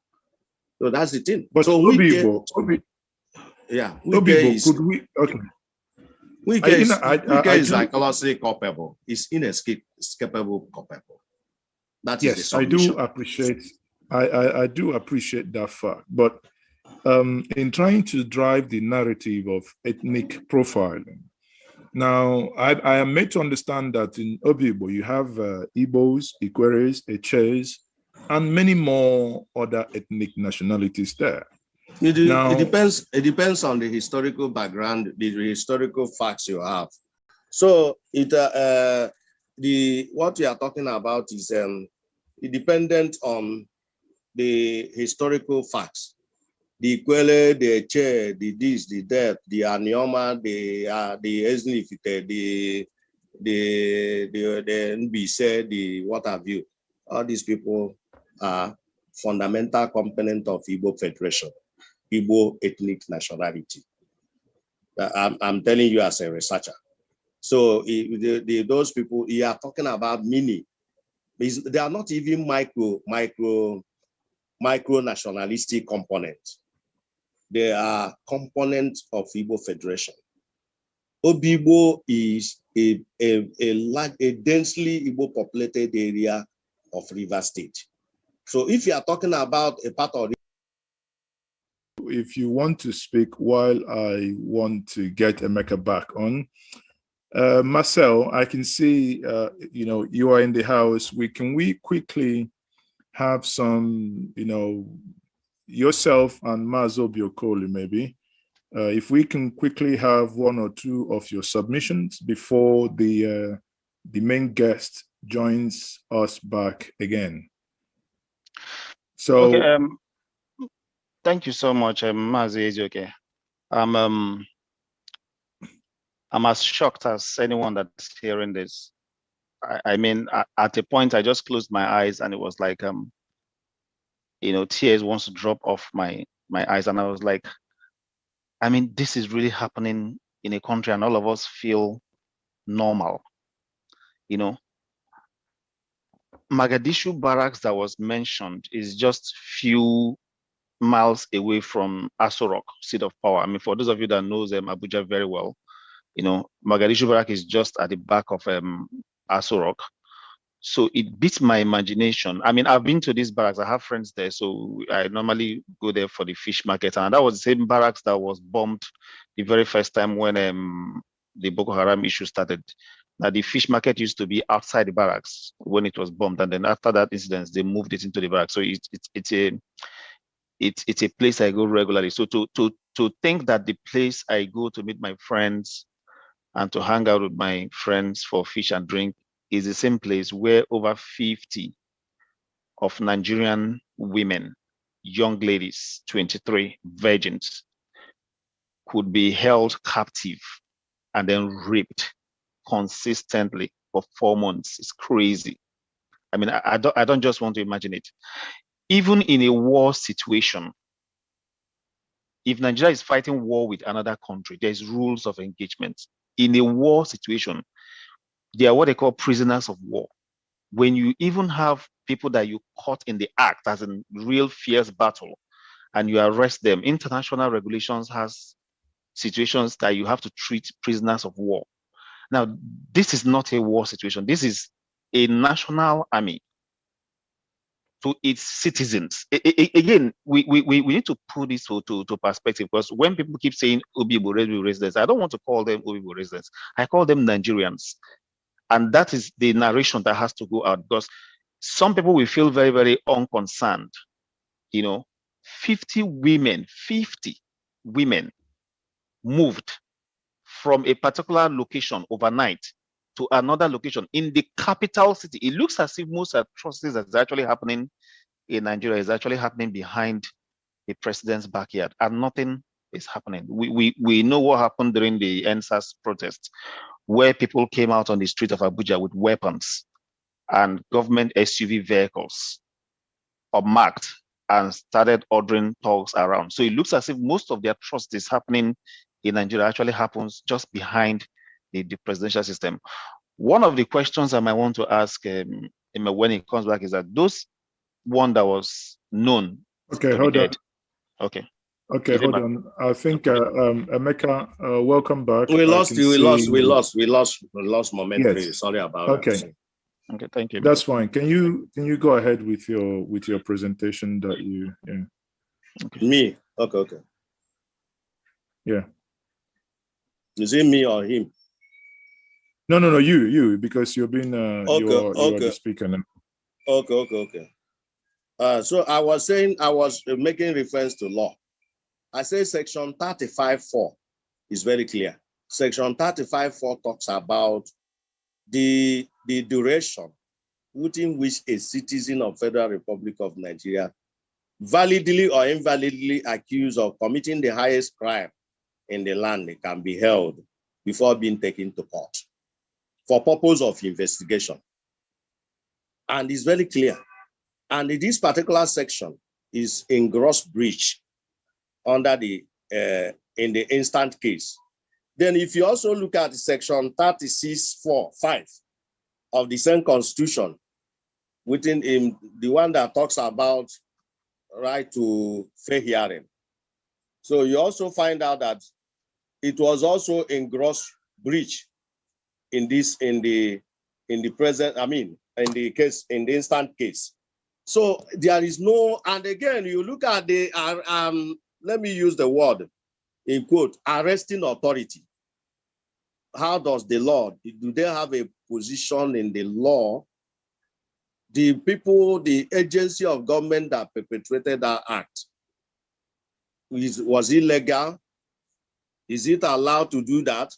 So that's the thing. But so Obigbo, Wike is, could we? Okay. Wike is psychologically culpable. It's inescapable culpable. That is the solution. I do appreciate that fact. But in trying to drive the narrative of ethnic profiling, now I am made to understand that in Obigbo you have Igbos, Ikweres, Eches, and many more other ethnic nationalities there. It depends on the historical background, the historical facts you have. So what we are talking about is dependent on the historical facts. the Kwele, the Che, the this, the that, the Anioma, the Eznifite, the Nbise, the what have you. All these people are fundamental component of Igbo Federation, Igbo ethnic nationality. I'm telling you as a researcher. So those people, you are talking about mini. They are not even micro nationalistic components. They are components of Igbo Federation. Obigbo is a densely Igbo populated area of River State. So if you are talking about a part of, if you want to speak while I want to get Emeka back on, Marcel, I can see you are in the house. Can we quickly have some, yourself and Mazo Biokoli maybe. If we can quickly have one or two of your submissions before the main guest joins us back again. So, okay, thank you so much, Mazi Ejoke. I'm as shocked as anyone that's hearing this. I mean, at a point, I just closed my eyes and it was like, tears wants to drop off my eyes, and I was like, I mean, this is really happening in a country, and all of us feel normal. Mogadishu barracks that was mentioned is just few miles away from Aso Rock, seat of power. I mean, for those of you that knows Abuja very well, Mogadishu barrack is just at the back of Aso Rock. So it beats my imagination. I mean, I've been to these barracks. I have friends there, so I normally go there for the fish market. And that was the same barracks that was bombed the very first time when the Boko Haram issue started. Now, the fish market used to be outside the barracks when it was bombed, and then after that incident, they moved it into the barracks. So it's a place I go regularly. So to think that the place I go to meet my friends and to hang out with my friends for fish and drink is the same place where over 50 of Nigerian women, young ladies, 23 virgins, could be held captive and then raped consistently for 4 months. It's crazy. I mean, I don't just want to imagine it. Even in a war situation, if Nigeria is fighting war with another country, there's rules of engagement. In a war situation, they are what they call prisoners of war. When you even have people that you caught in the act, as in real fierce battle, and you arrest them, international regulations has situations that you have to treat prisoners of war. Now, this is not a war situation. This is a national army to its citizens. Again, we need to put this to perspective, because when people keep saying Obigbo residents, I don't want to call them Obigbo residents. I call them Nigerians. And that is the narration that has to go out, because some people will feel very, very unconcerned. 50 women moved from a particular location overnight to another location in the capital city. It looks as if most atrocities that's actually happening in Nigeria is actually happening behind the president's backyard, and nothing is happening. We know what happened during the NSAS protest, where people came out on the street of Abuja with weapons and government SUV vehicles unmarked and started ordering thugs around. So it looks as if most of the atrocities happening in Nigeria actually happens just behind the presidential system. One of the questions I might want to ask when he comes back is that those one that was known. Okay, hold on. Okay. Okay, hold on. I think Emeka, welcome back. We lost momentarily. Yes. Sorry about that. Okay, thank you. That's fine. Can you go ahead with your presentation that you Okay. Me? Okay. Yeah. Is it me or him? No, you, because you've been you're the speaker now. Okay. So I was making reference to law. I say section 35(4) is very clear. Section 35(4) talks about the duration within which a citizen of Federal Republic of Nigeria validly or invalidly accused of committing the highest crime in the land, they can be held before being taken to court for purpose of investigation. And it's very clear. And this particular section is in gross breach under the in the instant case. Then if you also look at section 36(4)(5) of the same constitution, within the one that talks about right to fair hearing. So you also find out that it was also in gross breach in this, in the present, I mean, in the case, in the instant case. So there is no, and again, you look at the, let me use the word in quote, arresting authority. How does the law, do they have a position in the law? The people, the agency of government that perpetrated that act, was it legal? Is it allowed to do that?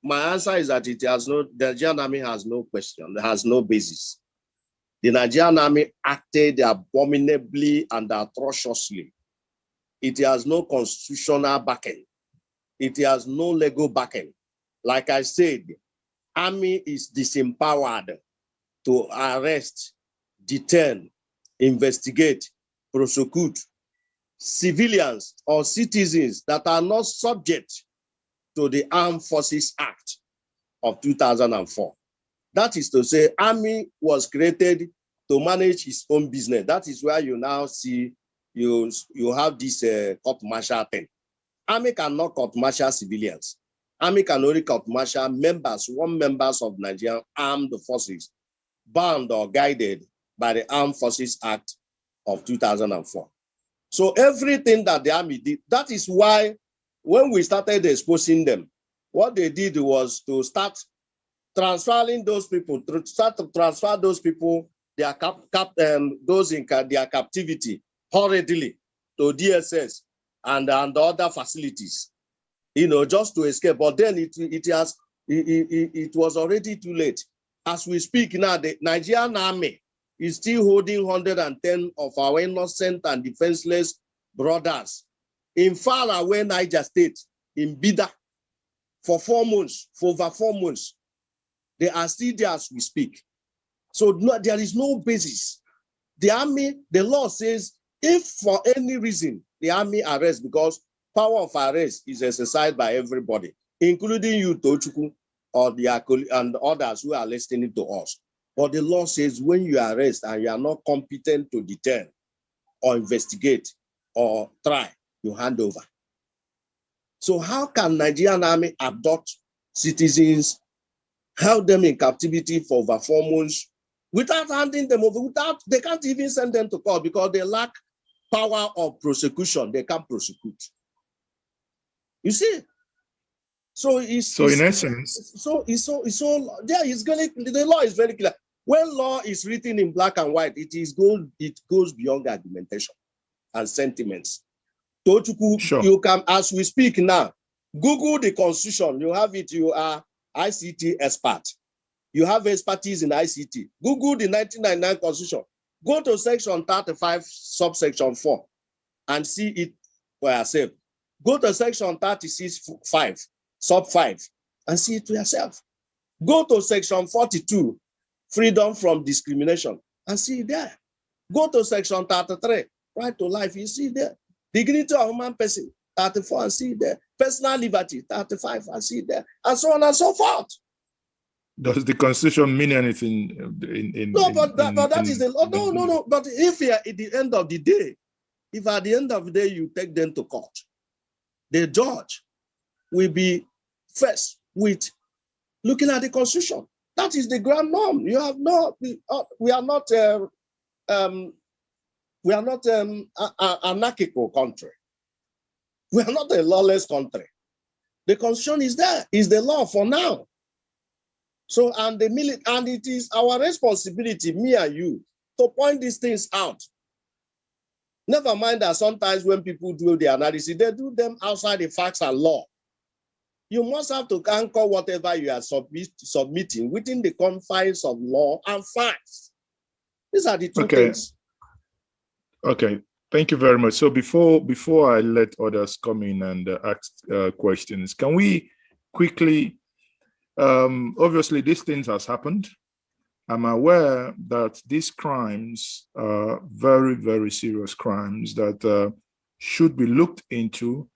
My answer is that it has no, the Nigerian army has no question, it has no basis. The Nigerian army acted abominably and atrociously. It has no constitutional backing. It has no legal backing. Like I said, army is disempowered to arrest, detain, investigate, prosecute civilians or citizens that are not subject to the Armed Forces Act of 2004. That is to say, army was created to manage its own business. That is why you now see you have this court-martial thing. Army cannot court-martial civilians. Army can only court-martial members, members of Nigerian armed forces, bound or guided by the Armed Forces Act of 2004. So everything that the army did, that is why when we started exposing them, what they did was to start transferring those people, to start to transfer those people, their those in their captivity hurriedly to DSS and other facilities, you know, just to escape. But then it was already too late. As we speak now, the Nigerian army is still holding 110 of our innocent and defenseless brothers in far away Niger State, in Bida, for 4 months, for over 4 months. They are still there as we speak. So no, there is no basis. The army, the law says, if for any reason the army arrests, because power of arrest is exercised by everybody, including you, Tochukwu, or and others who are listening to us. But the law says when you arrest and you are not competent to detain or investigate or try, you hand over. So how can Nigerian army abduct citizens, held them in captivity for over 4 months without handing them over, they can't even send them to court because they lack power of prosecution. They can't prosecute. You see? So in essence, the law is very clear. When law is written in black and white, it goes beyond argumentation and sentiments. Sure. You can, as we speak now, Google the Constitution. You have it. You are ICT expert. You have expertise in ICT. Google the 1999 Constitution. Go to section 35, subsection 4, and see it for yourself. Go to section 36(5), sub 5, and see it for yourself. Go to section 42, freedom from discrimination, and see it there. Go to section 33, right to life, you see it there. Dignity of human person, 34, and see it there. Personal liberty, 35, and see it there, and so on and so forth. Does the Constitution mean anything? That is the law. No. But if at the end of the day, you take them to court, the judge will be first with looking at the Constitution. That is the grand norm. We are not an anarchical country. We are not a lawless country. The Constitution is there, is the law for now. So, and it is our responsibility, me and you, to point these things out. Never mind that sometimes when people do the analysis, they do them outside the facts and law. You must have to anchor whatever you are submitting within the confines of law and facts. These are the two things. Okay. Thank you very much. So before I let others come in and ask questions, can we quickly, obviously these things has happened. I'm aware that these crimes are very, very serious crimes that should be looked into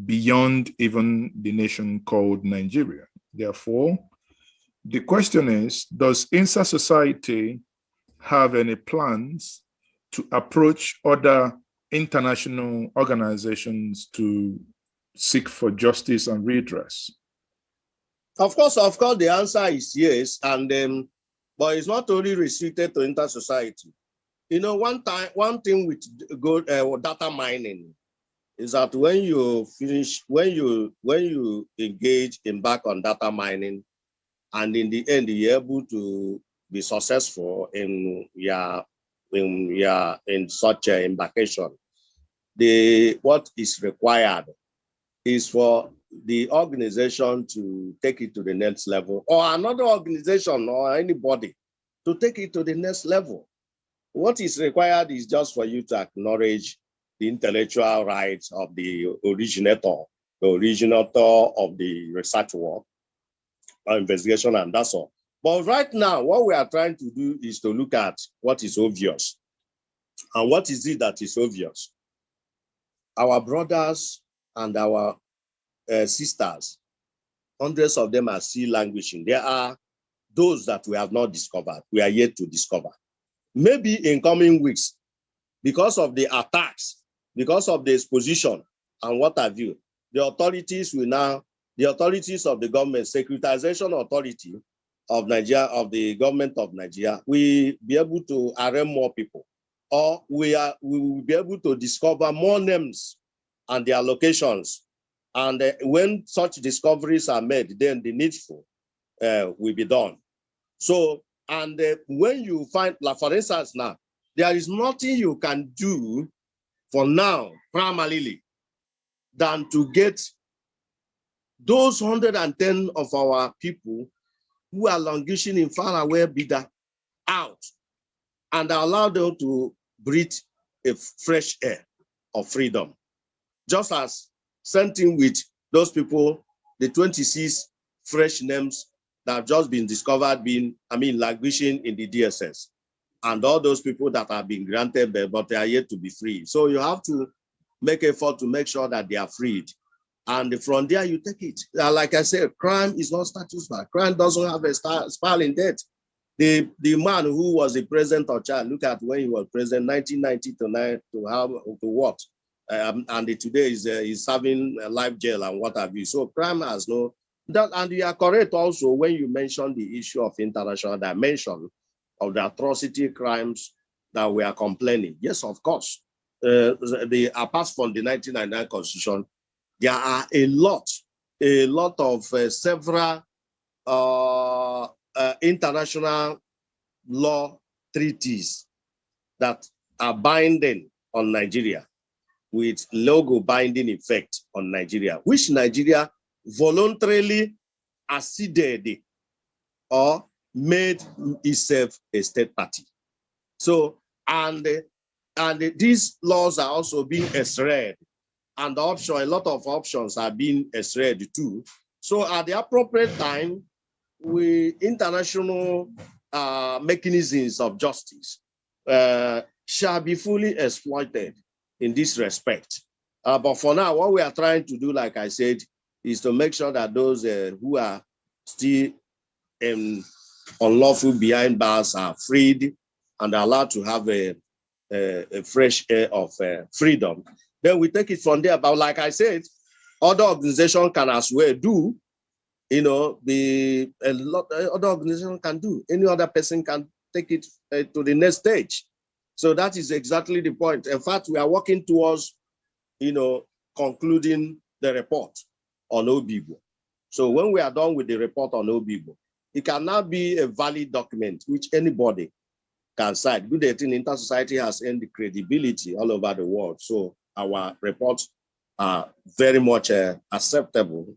beyond even the nation called Nigeria. Therefore, the question is, does Intersociety have any plans to approach other international organizations to seek for justice and redress? Of course, the answer is yes. And but it's not only restricted to Intersociety. You know, one thing with data mining is that when you embark on data mining, and in the end you're able to be successful in such an embarkation, what is required is for the organization to take it to the next level, or another organization or anybody to take it to the next level. What is required is just for you to acknowledge the intellectual rights of the originator of the research work or investigation, and that's all. But right now, what we are trying to do is to look at what is obvious. And what is it that is obvious? Our brothers and our sisters, hundreds of them are still languishing. There are those that we have not discovered, we are yet to discover. Maybe in coming weeks, because of the attacks, because of the exposition and what have you, the authorities of the government, securitization authority of Nigeria, of the government of Nigeria, will be able to arraign more people, or we will be able to discover more names and their locations. And when such discoveries are made, then the needful will be done. So, and when you find, like for instance now, there is nothing you can do for now, primarily, than to get those 110 of our people who are languishing in faraway Bida out and allow them to breathe a fresh air of freedom. Just as same thing with those people, the 26 fresh names that have just been discovered languishing in the DSS, and all those people that have been granted bail, but they are yet to be free. So you have to make effort to make sure that they are freed. And from there, you take it. Like I said, crime is not status bar. Crime doesn't have a spiraling date. The man who was the president of Chad, look at when he was president, 1990 to what? And today is serving life jail and what have you. So crime has no, that, and you are correct also when you mention the issue of international dimension of the atrocity crimes that we are complaining. Yes, of course. Apart from the 1999 Constitution, there are a lot of several international law treaties that are binding on Nigeria, with legal binding effect on Nigeria, which Nigeria voluntarily acceded or made itself a state party. So, and these laws are also being extracted, and a lot of options are being extracted too. So at the appropriate time, international mechanisms of justice shall be fully exploited in this respect. But for now, what we are trying to do, like I said, is to make sure that those who are still unlawful behind bars are freed and allowed to have a fresh air of freedom. Then we take it from there. But like I said, other organizations can as well do, other organization can do. Any other person can take it to the next stage. So that is exactly the point. In fact, we are working towards, concluding the report on Obigbo. So when we are done with the report on Obigbo, it can now be a valid document which anybody can cite. Good thing Intersociety has earned the credibility all over the world. So our reports are very much acceptable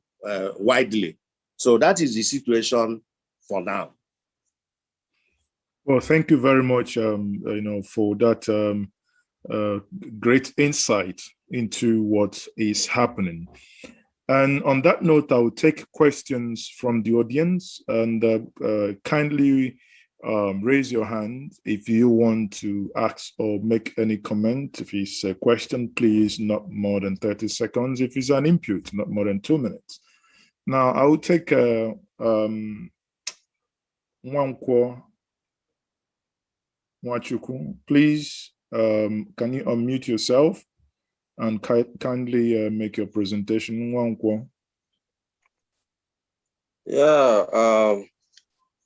widely. So that is the situation for now. Well, thank you very much, for that great insight into what is happening. And on that note, I will take questions from the audience, and kindly raise your hand if you want to ask or make any comment. If it's a question, please not more than 30 seconds. If it's an input, not more than 2 minutes. Now, I will take Nwankwo Nwachukwu. Please, can you unmute yourself and kindly make your presentation, Nwankwo? Yeah,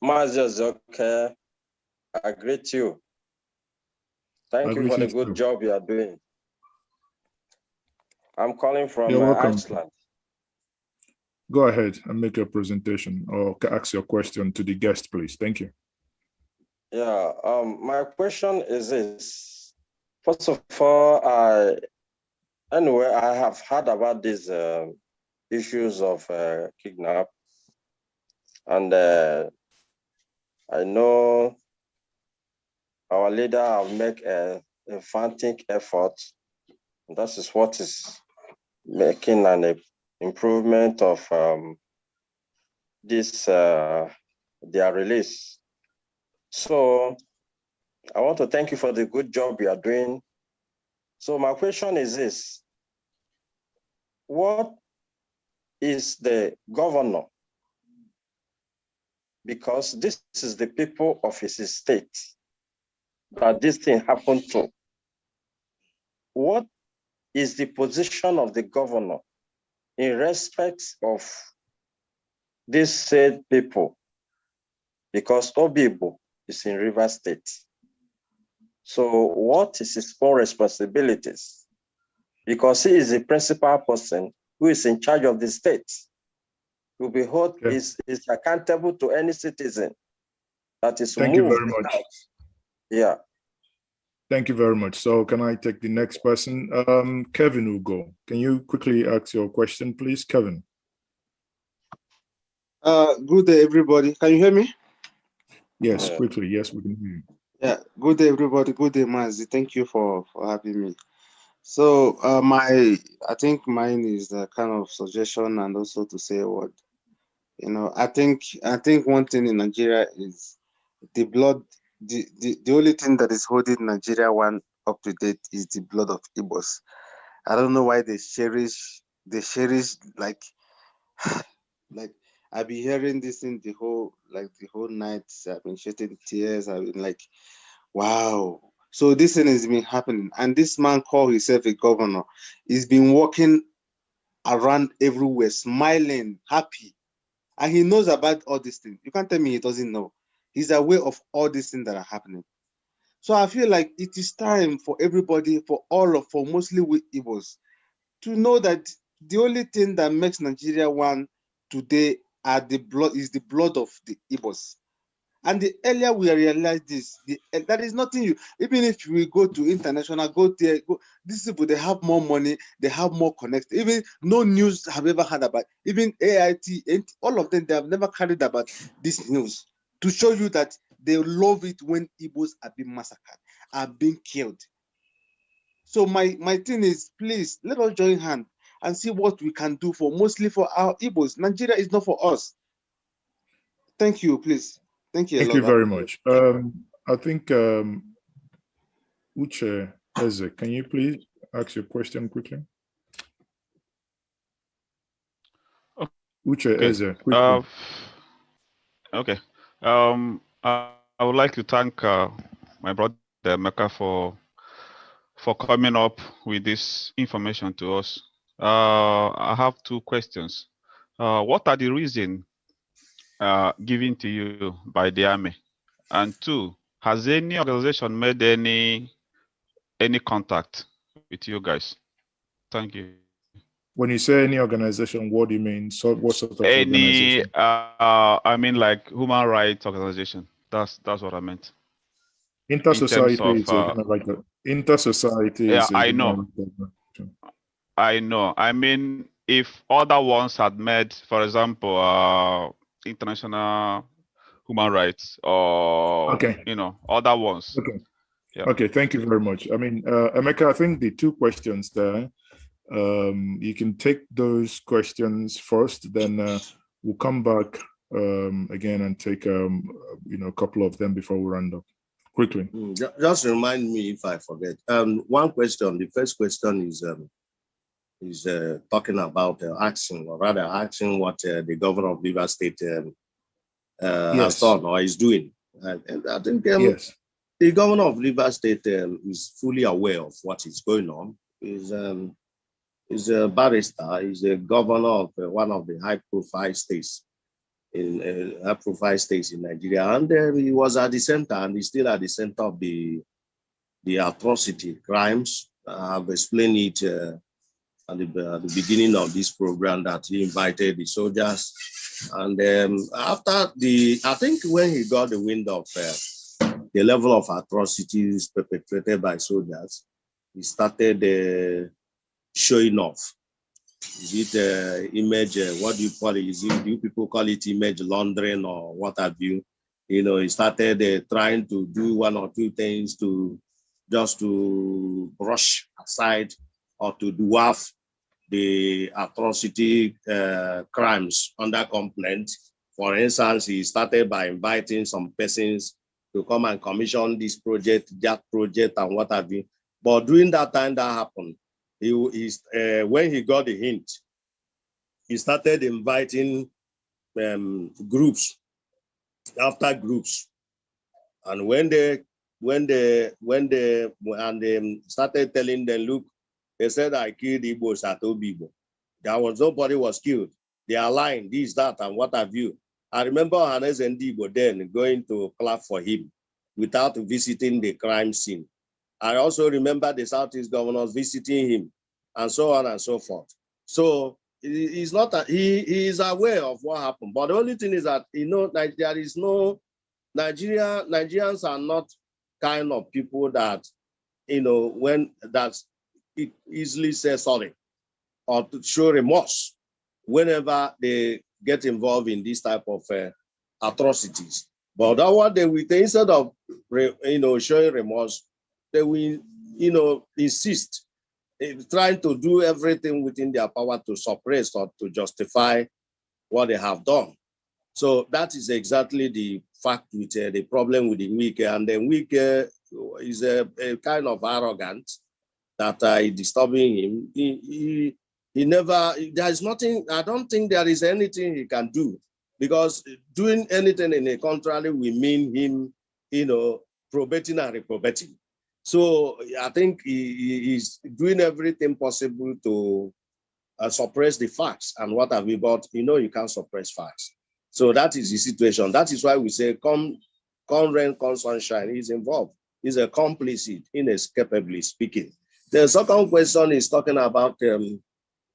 okay. I greet you. Thank you for the good job you are doing. I'm calling from Iceland. Go ahead and make your presentation or ask your question to the guest, please. Thank you. Yeah, my question is this. First of all, I have heard about these issues of kidnap, and I know our leader have made a frantic effort. That is what is making an improvement of this their release. So I want to thank you for the good job you are doing. So my question is this: what is the governor? Because this is the people of his state that this thing happened to. What is the position of the governor in respect of these said people? Because Obigbo is in Rivers State. So what is his own responsibilities? Because he is the principal person who is in charge of the state. Will be held, is accountable to any citizen that is Thank you very much. Yeah. Thank you very much. So can I take the next person? Kevin will go. Can you quickly ask your question, please, Kevin? Good day, everybody. Can you hear me? Yes, quickly. Yes, we can hear you. Yeah, good day, everybody. Good day, Mazi. Thank you for having me. So I think mine is a kind of suggestion and also to say what, I think one thing in Nigeria is the blood. The only thing that is holding Nigeria one up to date is the blood of Igbos. I don't know why they cherish like I've been hearing this in the whole night. I've been shedding tears. I've been like, wow. So this thing has been happening. And this man called himself a governor. He's been walking around everywhere, smiling, happy. And he knows about all these things. You can't tell me he doesn't know. He's aware of all these things that are happening. So I feel like it is time for everybody, for mostly we Igbos, to know that the only thing that makes Nigeria one today is the blood of the Igbos. And the earlier we realize this, that is nothing even if we go to international, these people, they have more money, they have more connect. Even no news have ever heard about, even AIT, and all of them, they have never carried about this news to show you that they love it when Igbos are being massacred, are being killed. So my thing is, please, let us join hands and see what we can do mostly for our Igbos. Nigeria is not for us. Thank you, please. Thank you. Thank you very much. I think Uche Eze, can you please ask your question quickly? Uche Eze, quickly. Okay. I would like to thank my brother Emeka for coming up with this information to us. I have two questions. What are the reasons given to you by the army? And two, has any organization made any contact with you guys? Thank you. When you say any organization, what do you mean? So what sort of organization? I mean like human rights organization. That's what I meant. Intersociety is kind of like Intersociety. Yeah, I know. I know. I mean, if other ones had made, for example, international human rights or other ones. Okay. Yeah. Okay, thank you very much. I mean, Emeka, I think the two questions there, you can take those questions first, then we'll come back again and take a couple of them before we round up. Quickly. Just remind me if I forget. One question. The first question is talking about asking, or rather asking what the governor of Rivers State has done or is doing. And I think yes. The governor of Rivers State is fully aware of what is going on. He's a barrister. He's the governor of one of the high-profile states in Nigeria, and he was at the center, and he's still at the center of the atrocity crimes. I've explained it at the beginning of this program that he invited the soldiers, and I think when he got the wind of the level of atrocities perpetrated by soldiers, he started showing off. Is it image, what do you call it? Do you people call it image laundering or what have you? He started trying to do one or two things to brush aside or to dwarf the atrocity crimes under complaint. For instance, he started by inviting some persons to come and commission this project, that project, and what have you. But during that time that happened, when he got the hint, he started inviting groups after groups. And when they started telling them, look, they said I killed Igbos at Obigbo. Nobody was killed. They are lying, this, that, and what have you. I remember Hannes and Igbo then going to clap for him without visiting the crime scene. I also remember the Southeast governors visiting him, and so on and so forth. So he's not he is aware of what happened. But the only thing is that like there is no Nigerians are not kind of people that when that's it easily say sorry or to show remorse whenever they get involved in this type of atrocities. But that what they will, instead of showing remorse, they will insist in trying to do everything within their power to suppress or to justify what they have done. So that is exactly the fact with the problem with the Wike. And then Wike is a kind of arrogant that is disturbing him. He never, there is nothing, I don't think there is anything he can do, because doing anything in a contrary will mean him, probating and reprobating. So I think he is doing everything possible to suppress the facts and what have you, but you can't suppress facts. So that is the situation. That is why we say, come rain, come sunshine, he's involved. He's a complicit, inescapably speaking. The second question is talking about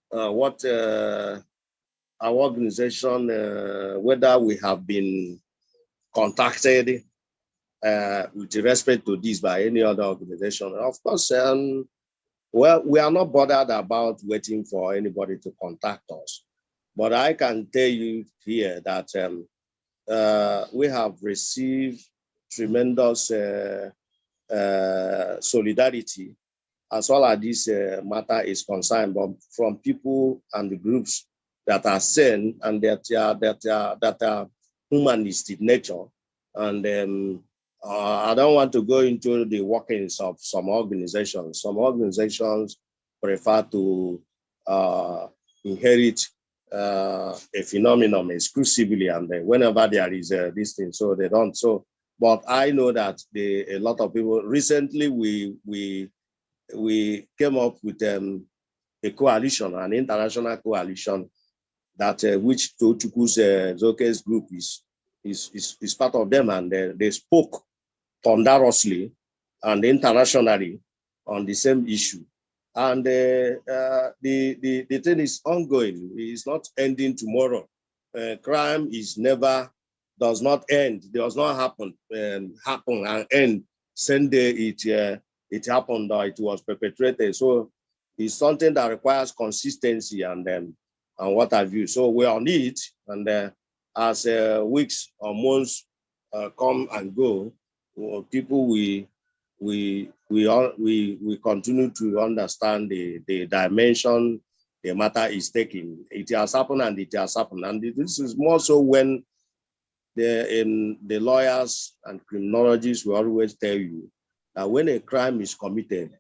what our organization, whether we have been contacted with respect to this by any other organization. Of course, well, we are not bothered about waiting for anybody to contact us. But I can tell you here that we have received tremendous solidarity as well as this matter is concerned, but from people and the groups that are sane and that are humanistic nature. And I don't want to go into the workings of some organizations. Some organizations prefer to inherit a phenomenon exclusively, and then whenever there is this thing, so they don't. So, but I know that a lot of people recently we came up with a coalition, an international coalition that which Tochukwu's Zoke's group is part of them, and they spoke thunderously and internationally on the same issue. And the thing is ongoing. It's not ending tomorrow. Crime does not end. Does not happen and end same day it happened or it was perpetrated. So it's something that requires consistency and what have you. So we're on it, and as weeks or months come and go, people will we continue to understand the dimension the matter is taking. It has happened and it has happened. And this is more so when the lawyers and criminologists will always tell you that when a crime is committed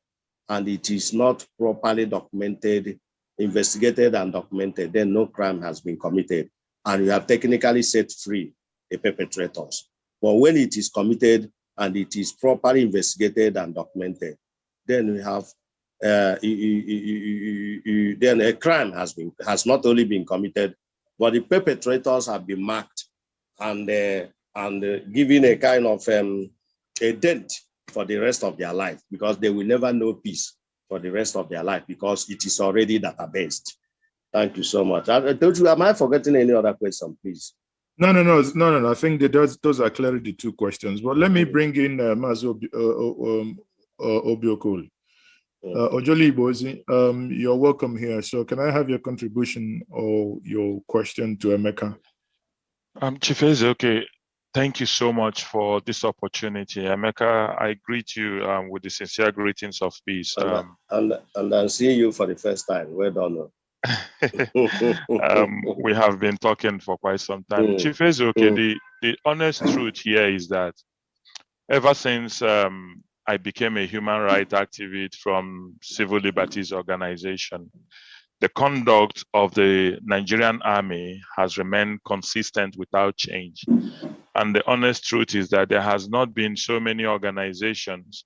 and it is not properly documented, investigated and documented, then no crime has been committed. And you have technically set free the perpetrators. But when it is committed and it is properly investigated and documented, then we have then a crime has not only been committed, but the perpetrators have been marked and given a kind of a dent for the rest of their life, because they will never know peace for the rest of their life because it is already databased. Thank you so much. I told you, am I forgetting any other question, please? No. I think that those are clearly the two questions. But let me bring in Mazo Obiokul. Ojoli Bozi, you're welcome here. So can I have your contribution or your question to Emeka? Chief Ezeoke, thank you so much for this opportunity. Emeka, I greet you with the sincere greetings of peace. And I'm seeing you for the first time. Well done. We have been talking for quite some time. Chief Ezeoke, the honest truth here is that ever since I became a human rights activist from civil liberties organization, the conduct of the Nigerian army has remained consistent without change. And the honest truth is that there has not been so many organizations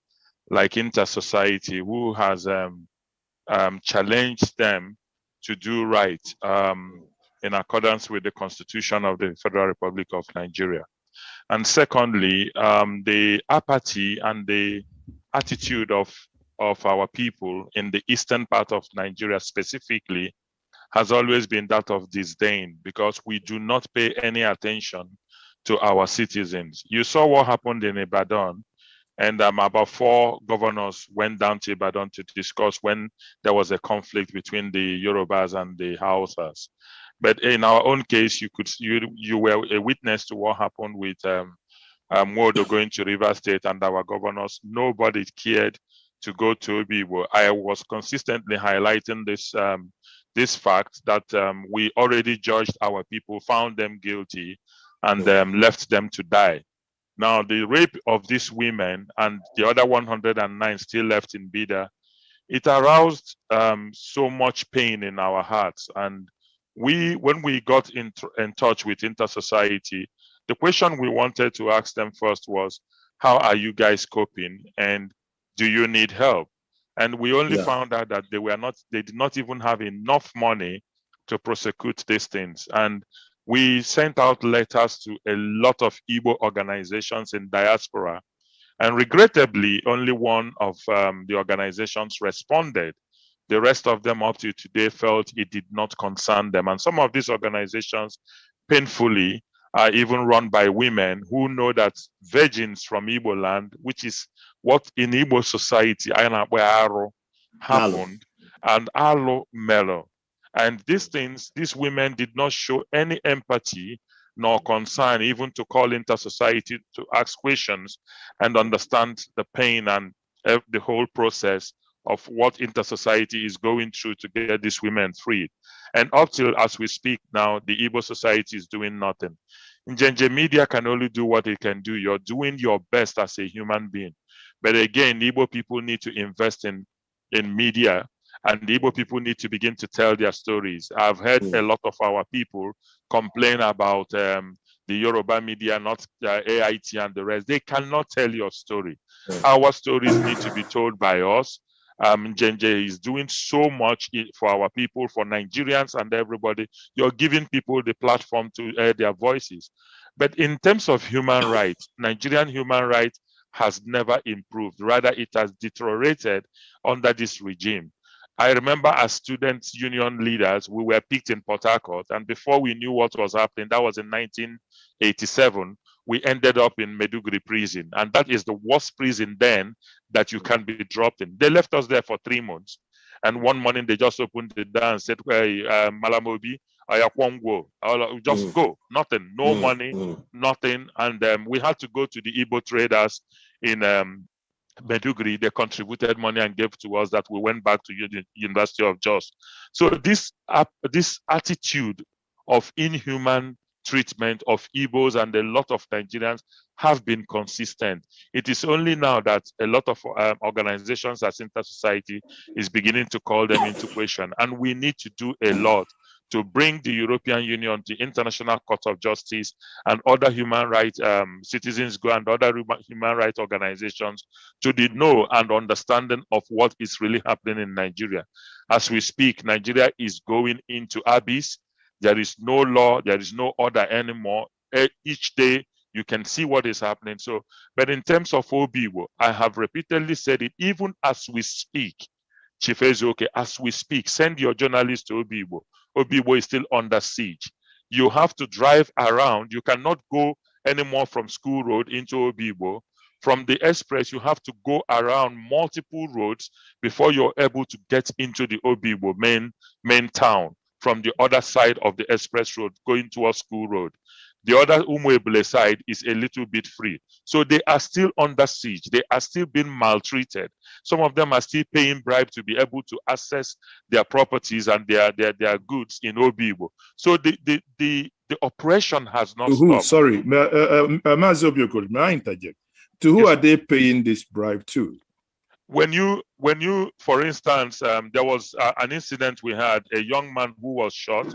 like Intersociety who has challenged them to do right in accordance with the Constitution of the Federal Republic of Nigeria. And secondly, the apathy and the attitude of our people in the eastern part of Nigeria specifically has always been that of disdain, because we do not pay any attention to our citizens. You saw what happened in Ibadan, and about 4 governors went down to Ibadan to discuss when there was a conflict between the Yorubas and the Hausas. But in our own case, you were a witness to what happened with Modo going to River State and our governors. Nobody cared to go to Obigbo. I was consistently highlighting this fact that we already judged our people, found them guilty, and left them to die. Now, the rape of these women and the other 109 still left in Bida, it aroused so much pain in our hearts. And when we got in touch with Intersociety, the question we wanted to ask them first was, how are you guys coping? And do you need help? And we only found out that they did not even have enough money to prosecute these things. And we sent out letters to a lot of Igbo organizations in diaspora. And regrettably, only one of the organizations responded. The rest of them up to today felt it did not concern them. And some of these organizations, painfully, are even run by women who know that virgins from Igbo land, which is what in Igbo society happened, and Alo Melo. And these women did not show any empathy nor concern, even to call Intersociety to ask questions and understand the pain and the whole process of what Intersociety is going through to get these women freed. And up till as we speak now, the Igbo society is doing nothing. Njenje Media can only do what it can do. You're doing your best as a human being. But again, the Igbo people need to invest in media, and the Igbo people need to begin to tell their stories. I've heard a lot of our people complain about the Yoruba media, not AIT and the rest. They cannot tell your story. Our stories need to be told by us. Njenje is doing so much for our people, for Nigerians and everybody. You're giving people the platform to air their voices. But in terms of human rights, Nigerian human rights has never improved. Rather, it has deteriorated under this regime. I remember as student union leaders, we were picked in Port Harcourt, and before we knew what was happening, that was in 1987, we ended up in Meduguri prison. And that is the worst prison then that you can be dropped in. They left us there for 3 months. And one morning they just opened the door and said, hey, Malamobi, just go. Nothing, no money, nothing. And we had to go to the Igbo traders in Meduguri, they contributed money and gave to us that we went back to the University of Jos. So this attitude of inhuman treatment of Igbos and a lot of Nigerians have been consistent. It is only now that a lot of organizations as Intersociety is beginning to call them into question, and we need to do a lot to bring the European Union, the International Court of Justice, and other human rights citizens go and other human rights organizations to the know and understanding of what is really happening in Nigeria. As we speak, Nigeria is going into abyss. There is no law, there is no order anymore. Each day you can see what is happening. So, but in terms of Obigbo, I have repeatedly said it, even as we speak, Chief Ezeoke, as we speak, send your journalists to Obigbo. Obigbo is still under siege. You have to drive around. You cannot go anymore from School Road into Obigbo. From the express, you have to go around multiple roads before you're able to get into the Obigbo main town from the other side of the express road going towards School Road. The other Umeagbalasi side is a little bit free. So they are still under siege. They are still being maltreated. Some of them are still paying bribes to be able to access their properties and their goods in Obigbo. So the oppression has not stopped. Sorry, Mazi Obiokor, may I interject? To who Yes. are they paying this bribe to? When you, for instance, there was an incident we had, a young man who was shot,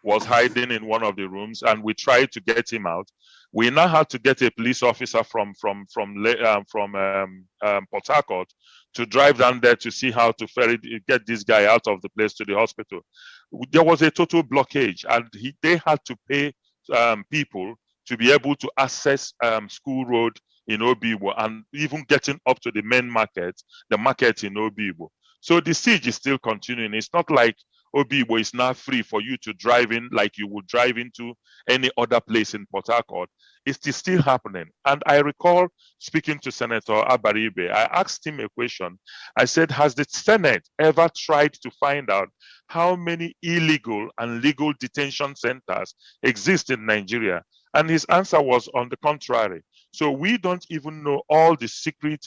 was hiding in one of the rooms, and we tried to get him out. We now had to get a police officer from Port Harcourt to drive down there to see how to get this guy out of the place to the hospital. There was a total blockage, and they had to pay people to be able to access School Road in Obigbo and even getting up to the main market, the market in Obigbo. So the siege is still continuing. It's not like Obigbo is now free for you to drive in like you would drive into any other place in Port Harcourt. It is still happening. And I recall speaking to Senator Abaribe. I asked him a question. I said, has the Senate ever tried to find out how many illegal and legal detention centers exist in Nigeria? And his answer was on the contrary. So we don't even know all the secret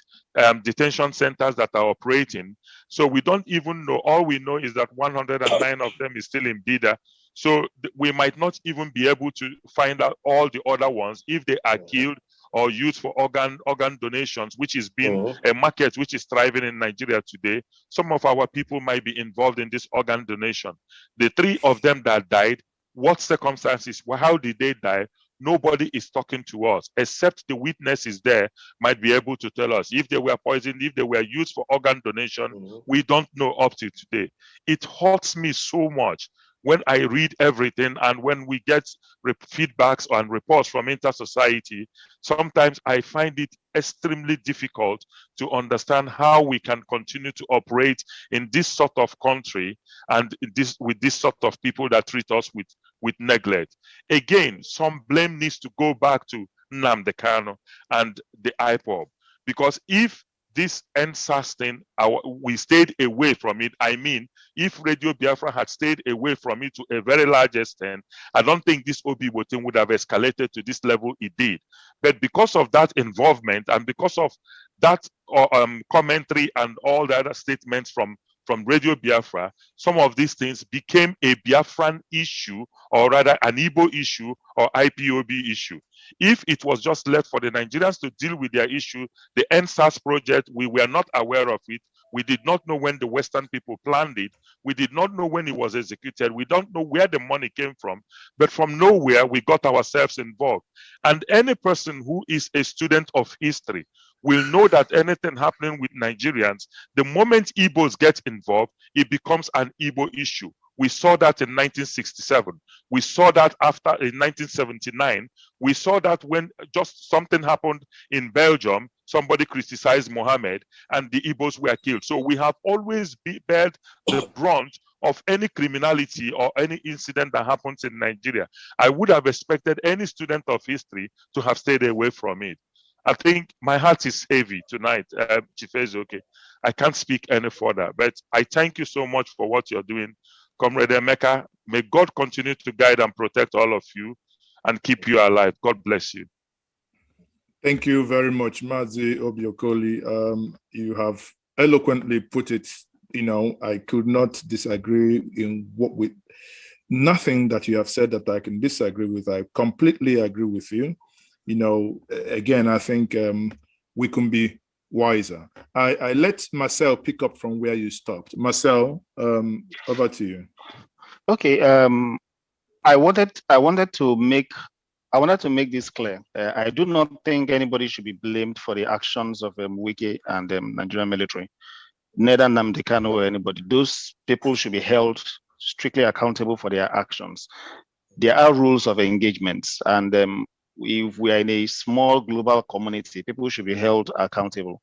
detention centers that are operating. So we don't even know. All we know is that 109 of them is still in Bida. So we might not even be able to find out all the other ones if they are killed or used for organ donations, which has been a market which is thriving in Nigeria today. Some of our people might be involved in this organ donation. The 3 of them that died, what circumstances, how did they die? Nobody is talking to us, except the witnesses there might be able to tell us if they were poisoned, if they were used for organ donation. We don't know up to today. It hurts me so much when I read everything, and when we get feedbacks and reports from Intersociety. Sometimes I find it extremely difficult to understand how we can continue to operate in this sort of country and with this sort of people that treat us with neglect. Again, some blame needs to go back to Nnamdi Kanu and the IPOB, because if this NSAS thing, we stayed away from it. I mean, if Radio Biafra had stayed away from it to a very large extent, I don't think this Obigbo thing would have escalated to this level it did. But because of that involvement and because of that commentary and all the other statements from Radio Biafra, some of these things became a Biafran issue, or rather an Igbo issue or IPOB issue. If it was just left for the Nigerians to deal with their issue, the NSAS project, we were not aware of it. We did not know when the Western people planned it. We did not know when it was executed. We don't know where the money came from. But from nowhere, we got ourselves involved. And any person who is a student of history will know that anything happening with Nigerians, the moment Igbos get involved, it becomes an Igbo issue. We saw that in 1967. We saw that after in 1979. We saw that when just something happened in Belgium, somebody criticized Mohammed and the Igbos were killed. So we have always bared the brunt of any criminality or any incident that happens in Nigeria. I would have expected any student of history to have stayed away from it. I think my heart is heavy tonight, Chief Ezeoke. I can't speak any further, but I thank you so much for what you're doing. Comrade Emeka, may God continue to guide and protect all of you and keep you alive. God bless you. Thank you very much, Mazi Obiokoli. You have eloquently put it. I could not disagree in nothing that you have said that I can disagree with. I completely agree with you. Again, I think we can be wiser. I let Marcel pick up from where you stopped. Marcel, over to you. Okay. I wanted to make this clear. I do not think anybody should be blamed for the actions of Wike and Nigerian military. Neither Nnamdi Kanu or anybody. Those people should be held strictly accountable for their actions. There are rules of engagement, and if we are in a small global community, people should be held accountable.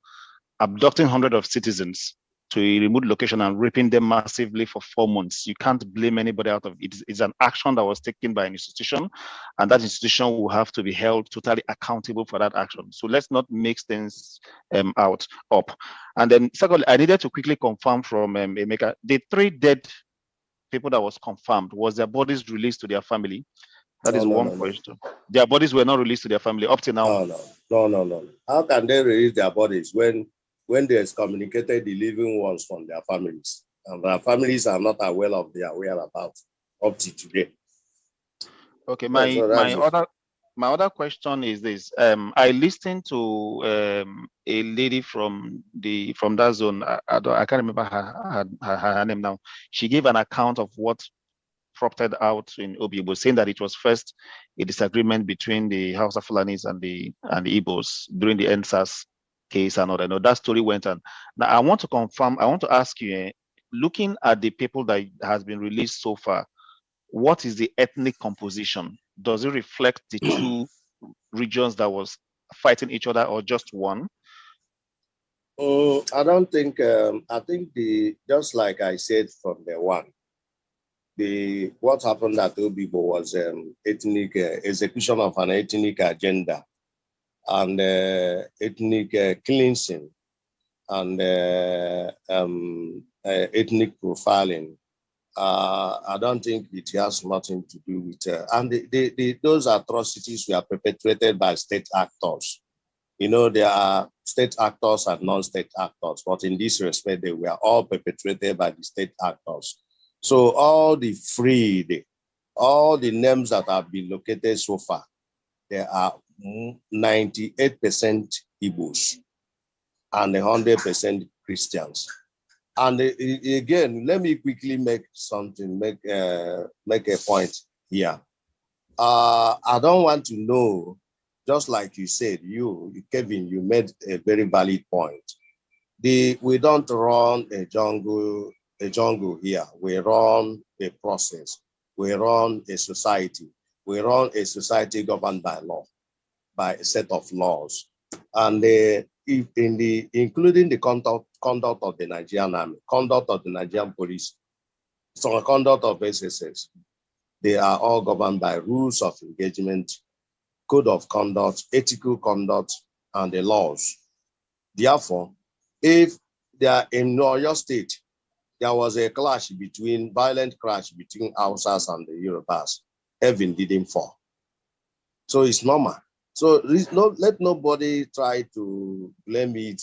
Abducting hundreds of citizens to a remote location and raping them massively for 4 months, you can't blame anybody out of it. It's an action that was taken by an institution, and that institution will have to be held totally accountable for that action. So let's not mix things up. And then secondly, I needed to quickly confirm from Emeka, the 3 dead people that was confirmed, was their bodies released to their family? That is one question. Their bodies were not released to their family up to now. No. How can they release their bodies when they excommunicated the living ones from their families, and their families are not aware of their whereabouts up to today? Okay, my other question is this. I listened to a lady from that zone. I can't remember her name now. She gave an account of what prompted out in Obigbo, saying that it was first a disagreement between the Hausa Fulanis and the Igbos during the NSAS case and all that. No, that story went on. Now I want to ask you, looking at the people that has been released so far, what is the ethnic composition? Does it reflect the 2 regions that was fighting each other, or just one? I don't think. I think just like I said from the one, what happened at Obigbo was ethnic execution of an ethnic agenda and ethnic cleansing and ethnic profiling. I don't think it has nothing to do with and those atrocities were perpetrated by state actors. There are state actors and non-state actors, but in this respect, they were all perpetrated by the state actors. So all the names that have been located so far, there are 98% Igbos and 100% Christians. And again, let me quickly make a point here. I don't want to know, just like you said, Kevin, you made a very valid point. We don't run a jungle here. We run a process. We run a society. We run a society governed by law, by a set of laws. And including the conduct of the Nigerian army, conduct of the Nigerian police, so conduct of SSS, they are all governed by rules of engagement, code of conduct, ethical conduct, and the laws. Therefore, if there in Oyo State, there was a violent clash between Hausas and the Yorubas, heaven didn't fall. So it's normal. So let nobody try to blame it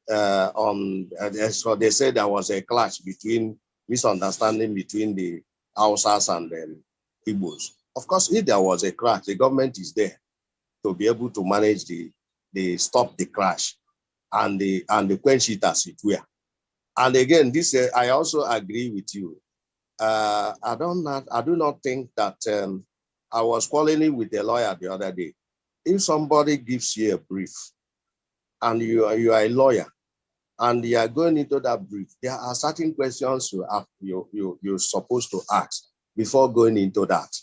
on, so they said there was a clash misunderstanding between the Hausas and the Igbos. Of course, if there was a clash, the government is there to be able to manage the stop the clash and the quench it as it were. And again, this I also agree with you. I do not think that I was quarreling with a lawyer the other day. If somebody gives you a brief and you are a lawyer and you are going into that brief, there are certain questions you're supposed to ask before going into that.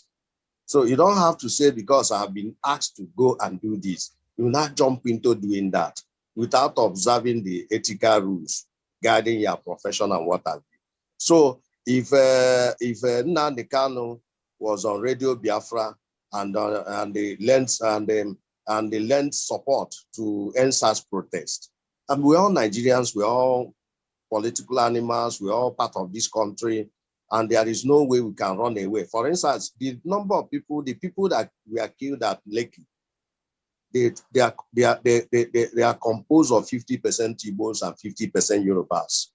So you don't have to say, because I have been asked to go and do this, you not jump into doing that without observing the ethical rules guiding your profession and what have you. So if Nnamdi Kanu was on Radio Biafra and they lent support to NSAS protest, and we're all Nigerians, we're all political animals, we're all part of this country, and there is no way we can run away. For instance, the number of people, the people that were killed at Lekki, they are composed of 50% Igbos and 50% Yorubas.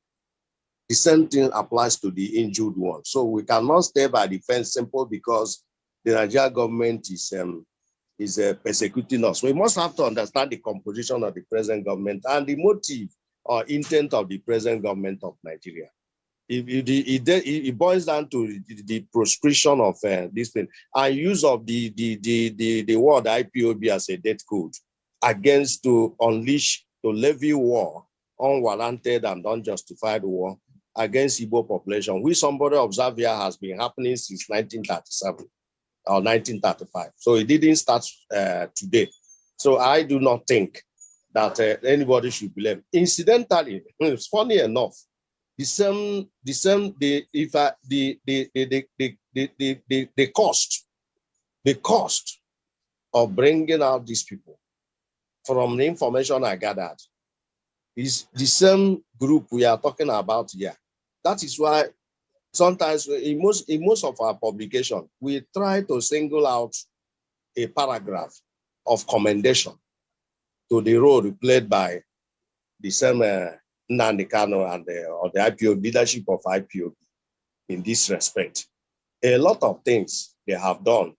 The same thing applies to the injured one. So we cannot stay by the fence simple because the Nigerian government is persecuting us. We must have to understand the composition of the present government and the motive or intent of the present government of Nigeria. It boils down to the proscription of this thing and use of the word IPOB as a death code against to levy war, unwarranted and unjustified war against Igbo population, which somebody observed here has been happening since 1937 or 1935. So it didn't start today. So I do not think that anybody should blame. Incidentally, it's funny enough, the cost of bringing out these people, from the information I gathered, is the same group we are talking about here. That is why sometimes in most of our publication, we try to single out a paragraph of commendation to the role played by the same Nnamdi Kanu and the IPOB leadership of IPOB in this respect. A lot of things they have done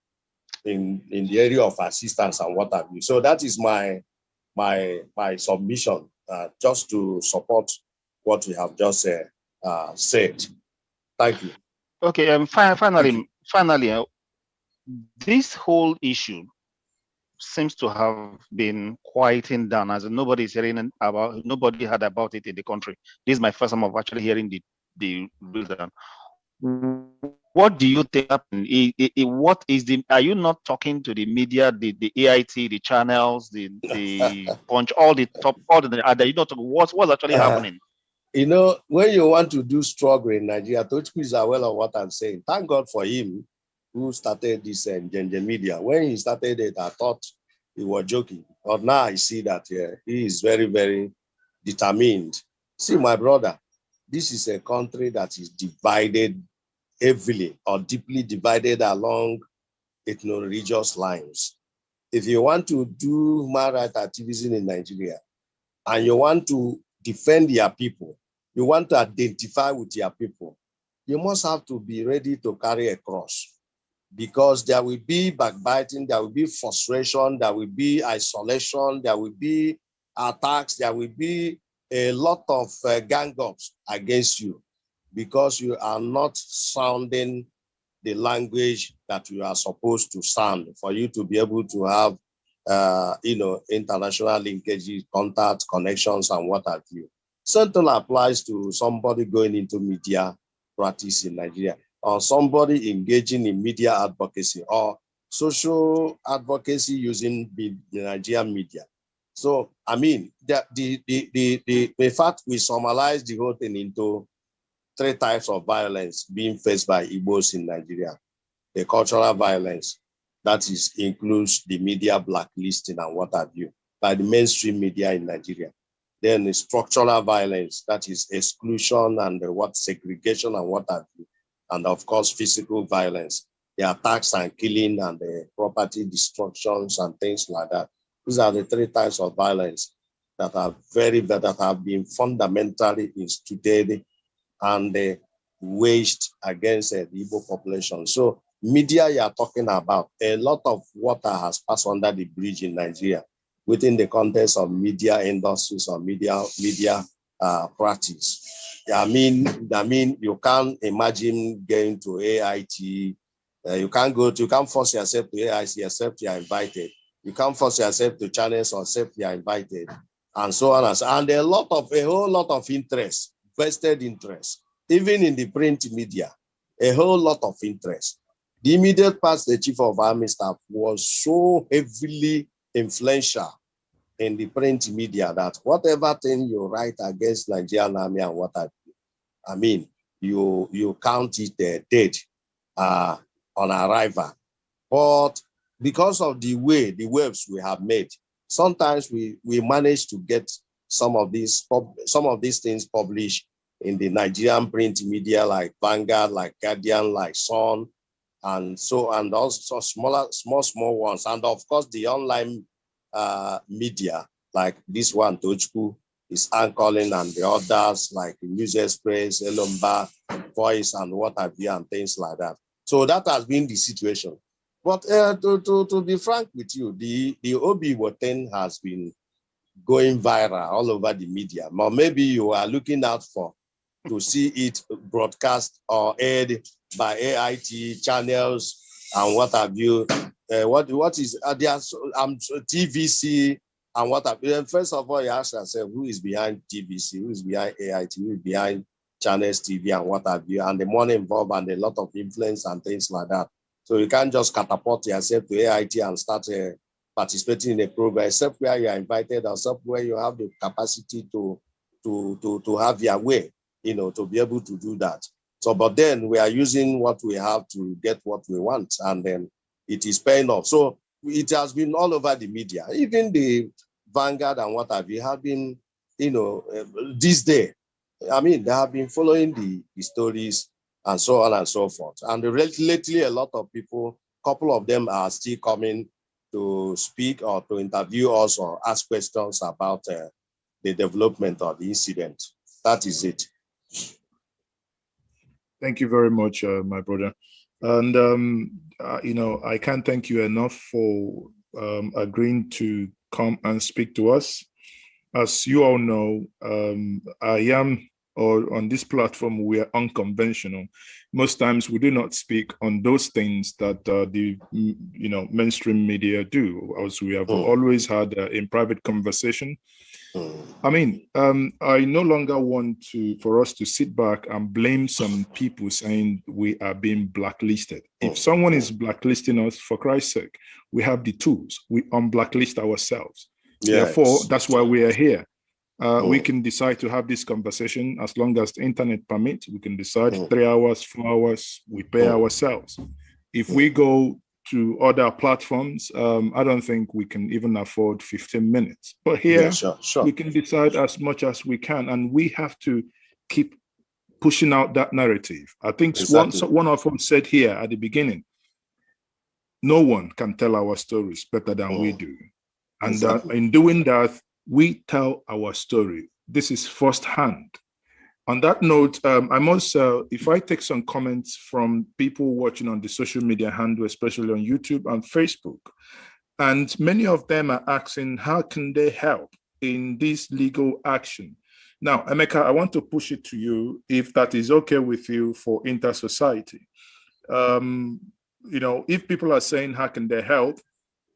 in the area of assistance and what have you. So that is my submission, just to support what we have just said. Thank you. Okay. Finally, this whole issue seems to have been quieting down, as nobody heard about it in the country. This is my first time of actually hearing the reason. What do you think happened? What is are you not talking to the media, the AIT, the channels, the Punch, all the are you not talking? What's actually happening? You know, when you want to do struggle in Nigeria, Tochku is aware of what I'm saying. Thank God for him who started this Gengen Media. When he started it, I thought he was joking. But now I see that he is very, very determined. See, my brother, this is a country that is divided heavily or deeply divided along ethno-religious lines. If you want to do human rights activism in Nigeria and you want to defend your people, you want to identify with your people, you must have to be ready to carry a cross, because there will be backbiting, there will be frustration, there will be isolation, there will be attacks, there will be a lot of gang-ups against you because you are not sounding the language that you are supposed to sound for you to be able to have international linkages, contacts, connections, and what have you. Something applies to somebody going into media practice in Nigeria, or somebody engaging in media advocacy or social advocacy using the Nigerian media. So, I mean, in fact, we summarize the whole thing into 3 types of violence being faced by Igbos in Nigeria. The cultural violence, that includes the media blacklisting and what have you, by the mainstream media in Nigeria. Then the structural violence, that is exclusion and segregation and what have you. And of course, physical violence, the attacks and killing and the property destructions and things like that. These are the 3 types of violence that have been fundamentally instituted and waged against the Igbo population. So media you are talking about, a lot of water has passed under the bridge in Nigeria within the context of media industries or media practice. I mean, you can't imagine going to AIT. You can't force yourself to AIT except you are invited. You can't force yourself to channels except you are invited, and so on and a whole lot of interest, vested interest, even in the print media, a whole lot of interest. The immediate past, the chief of army staff was so heavily influential in the print media that whatever thing you write against Nigerian army and what I mean, you count it dead on arrival. But because of the waves we have made, sometimes we manage to get some of these things published in the Nigerian print media, like Vanguard, like Guardian, like Sun, and also small ones, and of course the online media, like this one, Tojku, is anchoring, and the others like News Express, Elomba, Voice, and what have you, and things like that. So that has been the situation. But to be frank with you, the Obigbo thing has been going viral all over the media. Or maybe you are looking out to see it broadcast or aired by AIT channels and what have you. What is there's TVC and what have you. First of all, you ask yourself, who is behind TVC, who is behind AIT, who is behind Channels TV and what have you, and the money involved and a lot of influence and things like that. So you can't just catapult yourself to AIT and start participating in a program, except where you are invited, or except where you have the capacity to have your way, to be able to do that. So, but then we are using what we have to get what we want, and then it is paying off. So it has been all over the media, even the Vanguard and what have you have been, this day. I mean, they have been following the stories and so on and so forth. And lately, a lot of people, a couple of them are still coming to speak or to interview us or ask questions about the development of the incident. That is it. Thank you very much, my brother. And, I can't thank you enough for agreeing to come and speak to us. As you all know, on this platform, we are unconventional. Most times we do not speak on those things that the mainstream media do, as we have always had in private conversation. I mean, I no longer want for us to sit back and blame some people saying we are being blacklisted. If someone is blacklisting us, for Christ's sake, we have the tools. We unblacklist ourselves. Yes. Therefore, that's why we are here. We can decide to have this conversation as long as the internet permits. We can decide 3 hours, 4 hours, we pay ourselves. If we go to other platforms, I don't think we can even afford 15 minutes. But here, sure. We can decide as much as we can, and we have to keep pushing out that narrative. I think one of us said here at the beginning, no one can tell our stories better than we do. And in doing that, we tell our story. This is firsthand. On that note, I must, if I take some comments from people watching on the social media handle, especially on YouTube and Facebook, and many of them are asking, how can they help in this legal action? Now, Emeka, I want to push it to you, if that is okay with you, for Intersociety. If people are saying, how can they help?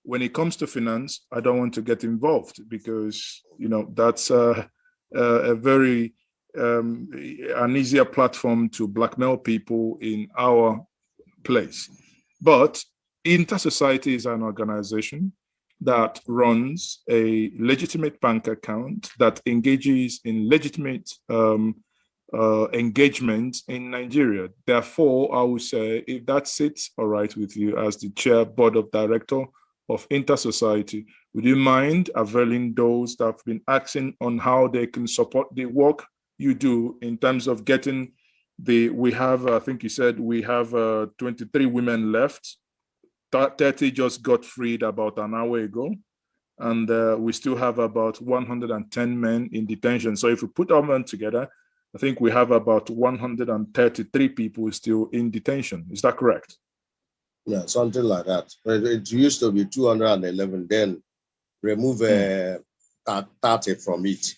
When it comes to finance, I don't want to get involved because, that's a very an easier platform to blackmail people in our place. But Intersociety is an organization that runs a legitimate bank account that engages in legitimate engagement in Nigeria. Therefore, I would say, if that sits all right with you as the chair board of director of Intersociety, would you mind availing those that have been asking on how they can support the work you do in terms of getting we have, I think you said we have 23 women left, 30 just got freed about an hour ago, and we still have about 110 men in detention. So if we put our men together, I think we have about 133 people still in detention. Is that correct? Yeah, something like that. It used to be 211, then remove 30 from it.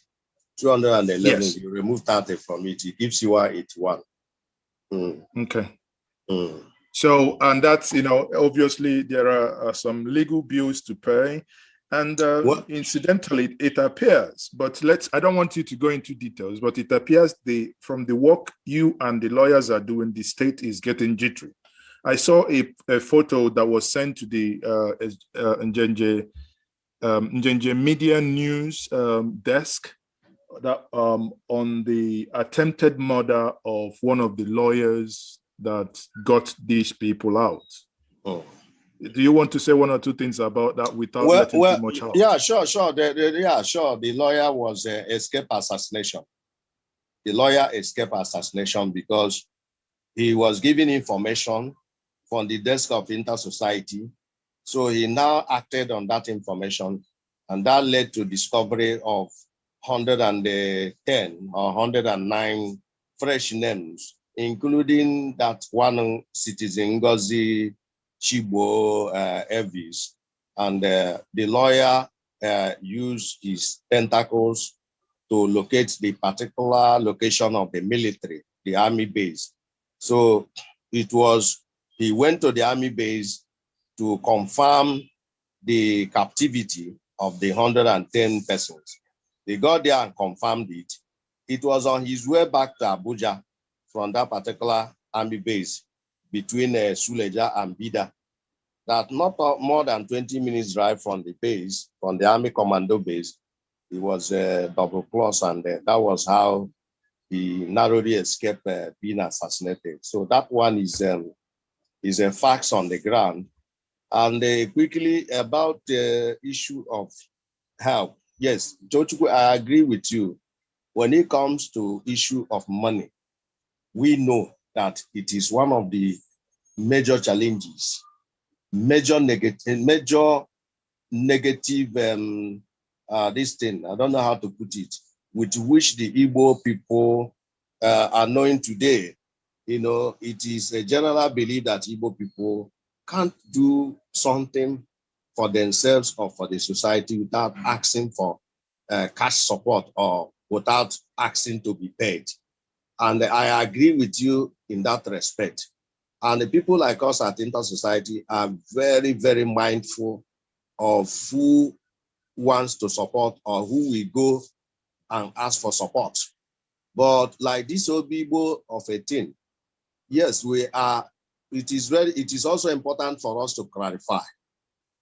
211, yes. You remove 30 from it, it gives you 181. Okay. So, and that's, obviously there are some legal bills to pay. And incidentally, it appears, but I don't want you to go into details, but it appears from the work you and the lawyers are doing, the state is getting jittery. I saw a photo that was sent to the Njenje Media News desk that on the attempted murder of one of the lawyers that got these people out. Do you want to say one or two things about that without letting too much out? Yeah, sure. The lawyer was escape assassination. The lawyer escaped assassination because he was given information from the desk of Intersociety. So he now acted on that information And that led to discovery of 110 or 109 fresh names, including that one citizen, Ngozi Chibo Evis. And the lawyer used his tentacles to locate the particular location of the military, the army base. So he went to the army base to confirm the captivity of the 110 persons. They got there and confirmed it. It was on his way back to Abuja from that particular army base between Suleja and Bida, that not more than 20 minutes drive from the base, from the army commando base, he was double crossed, and that was how he narrowly escaped being assassinated. So that one is a fact on the ground. And quickly about the issue of help. Yes, Jochukwu, I agree with you. When it comes to issue of money, we know that it is one of the major challenges, major negative, this thing, I don't know how to put it, with which the Igbo people are knowing today. You know, it is a general belief that Igbo people can't do something for themselves or for the society without asking for cash support or without asking to be paid. And I agree with you in that respect. And the people like us at Intersociety are very, very mindful of who wants to support or who we go and ask for support. But like this Obigbo of 18, yes, we are. It is also important for us to clarify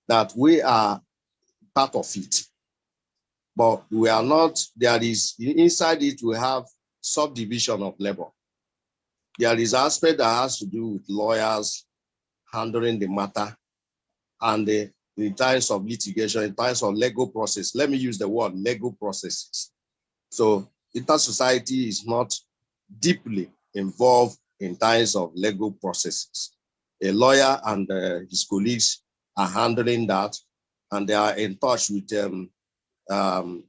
that we are part of it, but we are not. There is inside it, we have subdivision of labor. There is aspect that has to do with lawyers handling the matter, and in times of litigation, in times of legal process. Let me use the word legal processes. So Intersociety is not deeply involved in times of legal processes. A lawyer and his colleagues are handling that, and they are in touch with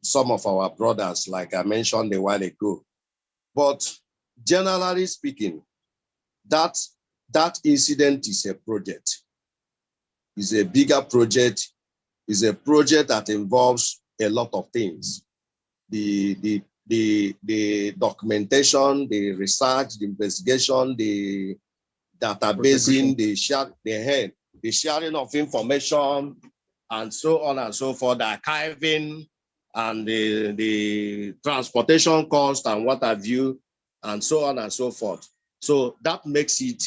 some of our brothers, like I mentioned a while ago. But generally speaking, that incident is a project. It's a bigger project. It's a project that involves a lot of things. The documentation, the research, the investigation, the databasing, the sharing of information, and so on and so forth, the archiving, and the transportation cost and what have you, and so on and so forth. So that makes it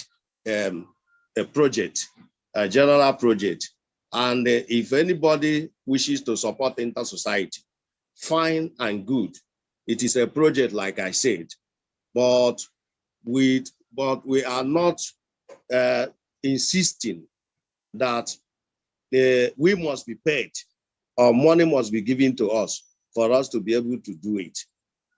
a project, a general project. And if anybody wishes to support Intersociety, fine and good. It is a project, like I said, but we are not insisting that we must be paid or money must be given to us for us to be able to do it.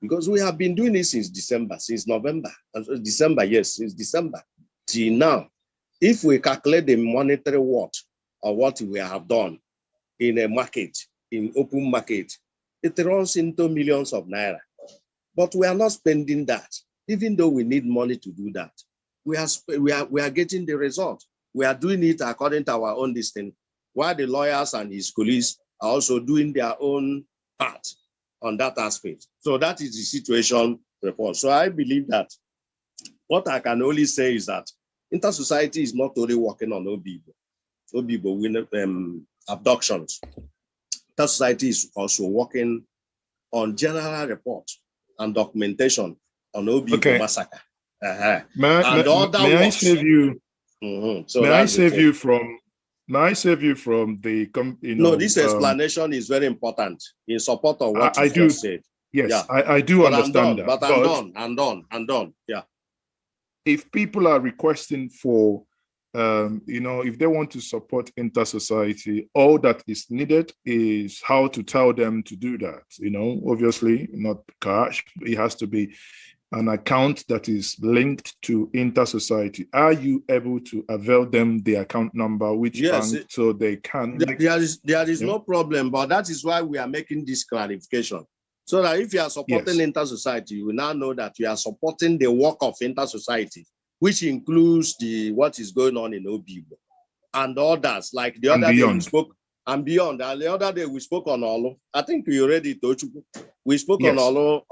Because we have been doing it since December, since November, since December till now. If we calculate the monetary worth of what we have done in a market, in open market, it runs into millions of naira. But we are not spending that, even though we need money to do that. We are getting the result. We are doing it according to our own destiny, while the lawyers and his colleagues are also doing their own part on that aspect. So that is the situation report. So I believe that what I can only say is that Intersociety is not only working on Obigbo abductions. Intersociety is also working on general report and documentation on Obigbo massacre. May I save you? So may I save you from? May I save you from the? No, this explanation is very important in support of what you just said. Yes, yeah. I do but understand that. But I'm done. Yeah. If people are requesting for, if they want to support Intersociety, all that is needed is how to tell them to do that. Obviously not cash. It has to be an account that is linked to Intersociety, are you able to avail them the account number, which bank, so they can? There is no problem, but that is why we are making this clarification. So that if you are supporting Intersociety, you will now know that you are supporting the work of Intersociety, which includes what is going on in Obigbo and others. Like the other day we spoke, and beyond. And the other day we spoke on Olo. I think we already told you. We spoke on Olo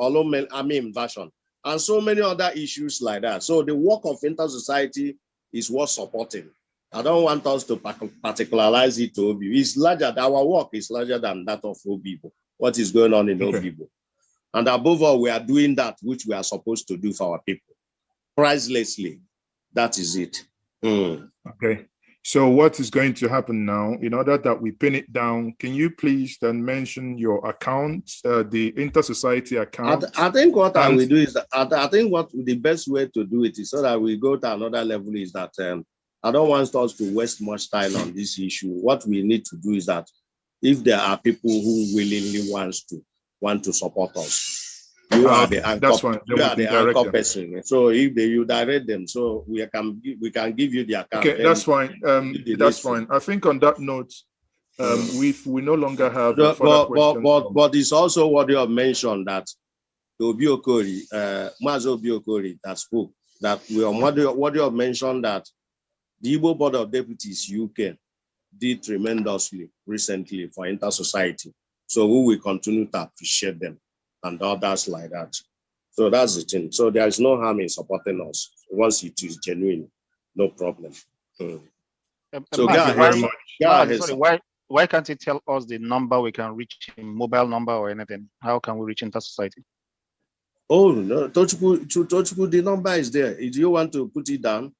version. And so many other issues like that. So the work of Intersociety is worth supporting. I don't want us to particularize it to Obigbo. It's larger. Our work is larger than that of Obigbo. What is going on in Obigbo. And above all, we are doing that which we are supposed to do for our people. Pricelessly. That is it. Okay. So what is going to happen now, in order that we pin it down, can you please then mention your account, the Intersociety account? I think what I will do is that I think what the best way to do it is so that we go to another level is that I don't want us to waste much time on this issue. What we need to do is that if there are people who willingly want to support us, you are the anchor. That's fine. You are the anchor person. So if you direct them, so we can give you the account. Okay, that's fine. That's fine. I think on that note, we no longer have further questions. But it's also what you have mentioned that the Obiokori, Mazo Obiokori that spoke, that what you have mentioned that the Igbo Board of Deputies UK did tremendously recently for Intersociety. So we will continue to appreciate them and others like that. So that's the thing. So there is no harm in supporting us. Once it is genuine, no problem. So why can't you tell us the number we can reach him, mobile number or anything? How can we reach Intersociety? Oh no, Tochukwu, the number is there. Do you want to put it down?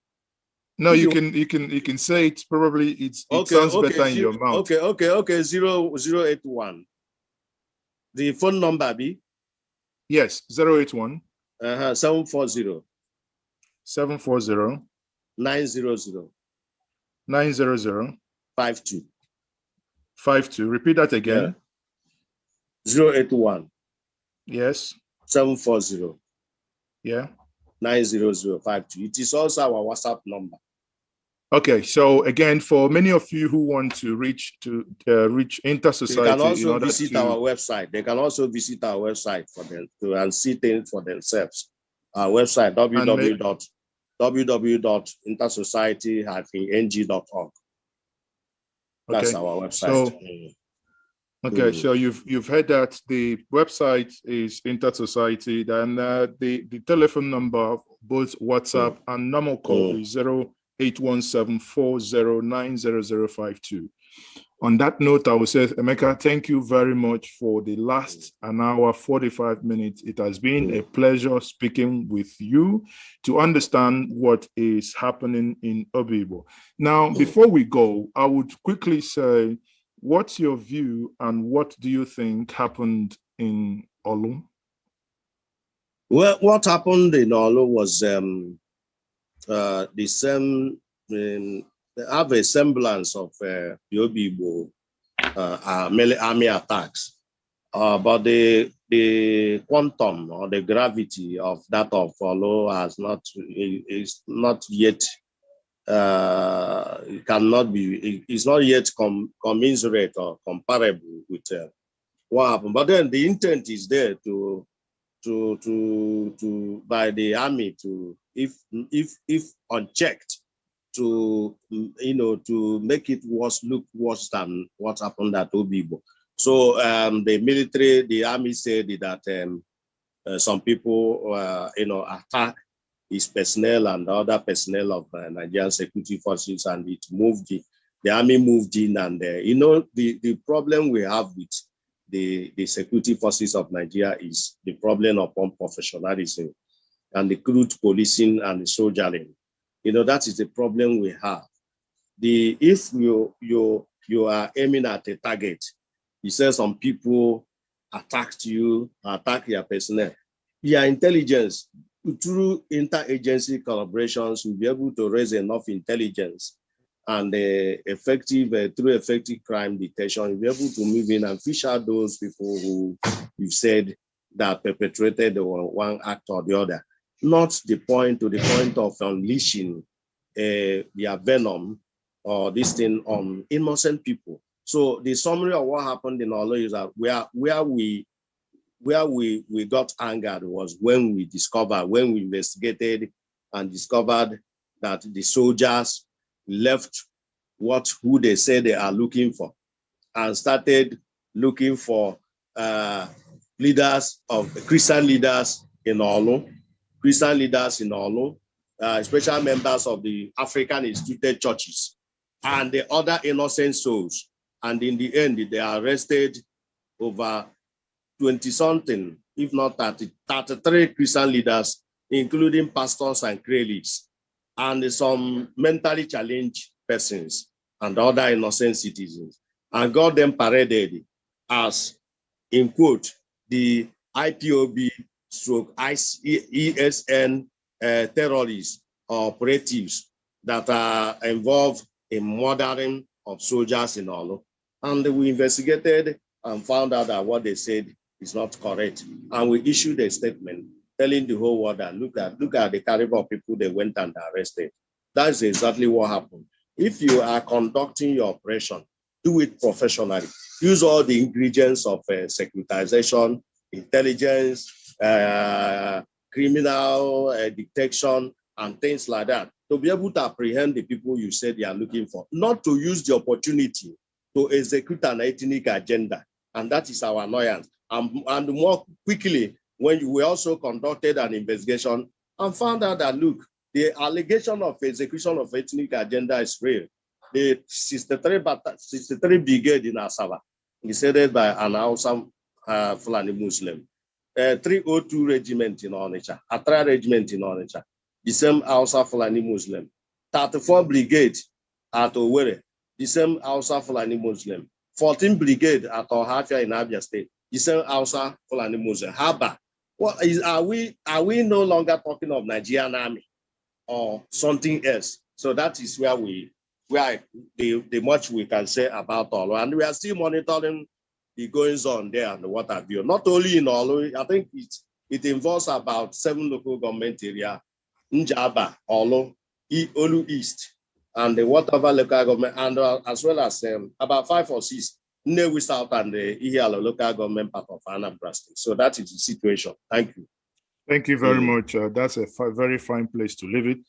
No, you can say it. Probably it sounds better in your mouth. Okay. 0081. The phone number be? Yes, 081. 740. 740. 900. 900. 52. 52. Repeat that again. Yeah. 081. Yes. 740. Yeah. 90052. It is also our WhatsApp number. Okay, so again, for many of you who want to reach Intersociety, they can also visit our website. They can also visit our website for them and see things for themselves. Our website www.intersociety-ng.org. That's our website. So you've heard that the website is Intersociety, then the telephone number, both WhatsApp and normal call is 081740900052. On that note, I will say, Emeka, thank you very much for the last an hour, 45 minutes. It has been a pleasure speaking with you to understand what is happening in Obigbo. Now, before we go, I would quickly say, what's your view and what do you think happened in Olu? Well, what happened in Olu was the same, they have a semblance of the Obigbo army attacks, but the quantum or the gravity of that of Olu is not yet it's not yet commensurate or comparable with what happened. But then the intent is there to by the army to, if unchecked, to to make it look worse than what happened at Obigbo. So the military, the army said that some people attack his personnel and other personnel of Nigerian security forces, and it moved the army moved in, and the problem we have with the security forces of Nigeria is the problem of unprofessionalism and the crude policing and the soldiering. That is the problem we have. If you are aiming at a target, you say some people attacked you, attack your personnel. Your intelligence, through interagency collaborations, will be able to raise enough intelligence and through effective crime detection, you'll be able to move in and fish out those people who you've said that perpetrated one act or the other, not to the point of unleashing their venom or this thing on innocent people. So the summary of what happened in Olo is that where we got angered was when we investigated and discovered that the soldiers left who they say they are looking for and started looking for Christian leaders in Olo, especially members of the African instituted churches and the other innocent souls. And in the end, they arrested over 20-something, if not 33 Christian leaders, including pastors and clerics, and some mentally challenged persons and other innocent citizens, and got them paraded as, in quote, the IPOB stroke ESN terrorists or operatives that are involved in murdering of soldiers in Olo. And we investigated and found out that what they said is not correct. And we issued a statement telling the whole world that look at the caliber of people they went and arrested. That's exactly what happened. If you are conducting your operation, do it professionally. Use all the ingredients of securitization, intelligence, criminal detection, and things like that to be able to apprehend the people you said you are looking for, not to use the opportunity to execute an ethnic agenda. And that is our annoyance. And more quickly, when we also conducted an investigation and found out that, look, the allegation of execution of ethnic agenda is real. The 63 Brigade in Asaba is headed by an Hausa Fulani Muslim. 302 Regiment in Onitsha, Atra Regiment in Onitsha, the same Hausa Fulani Muslim. 34 Brigade at Owerri, the same Hausa Fulani Muslim. 14 Brigade at Ohafia in Abia State, the same Hausa Fulani Muslim. Haba, are we no longer talking of Nigerian army or something else? So that is where the much we can say about Olo, and we are still monitoring the goings on there and what have you. Not only in Olo, I think it involves about 7 local government areas: Njaba, Olo, Olu East, and the whatever local government, and as well as about 5 or 6 Nnewi South and the Ihiala local government part of Anambra State. So that is the situation. Thank you. Thank you very much. That's a very fine place to leave it.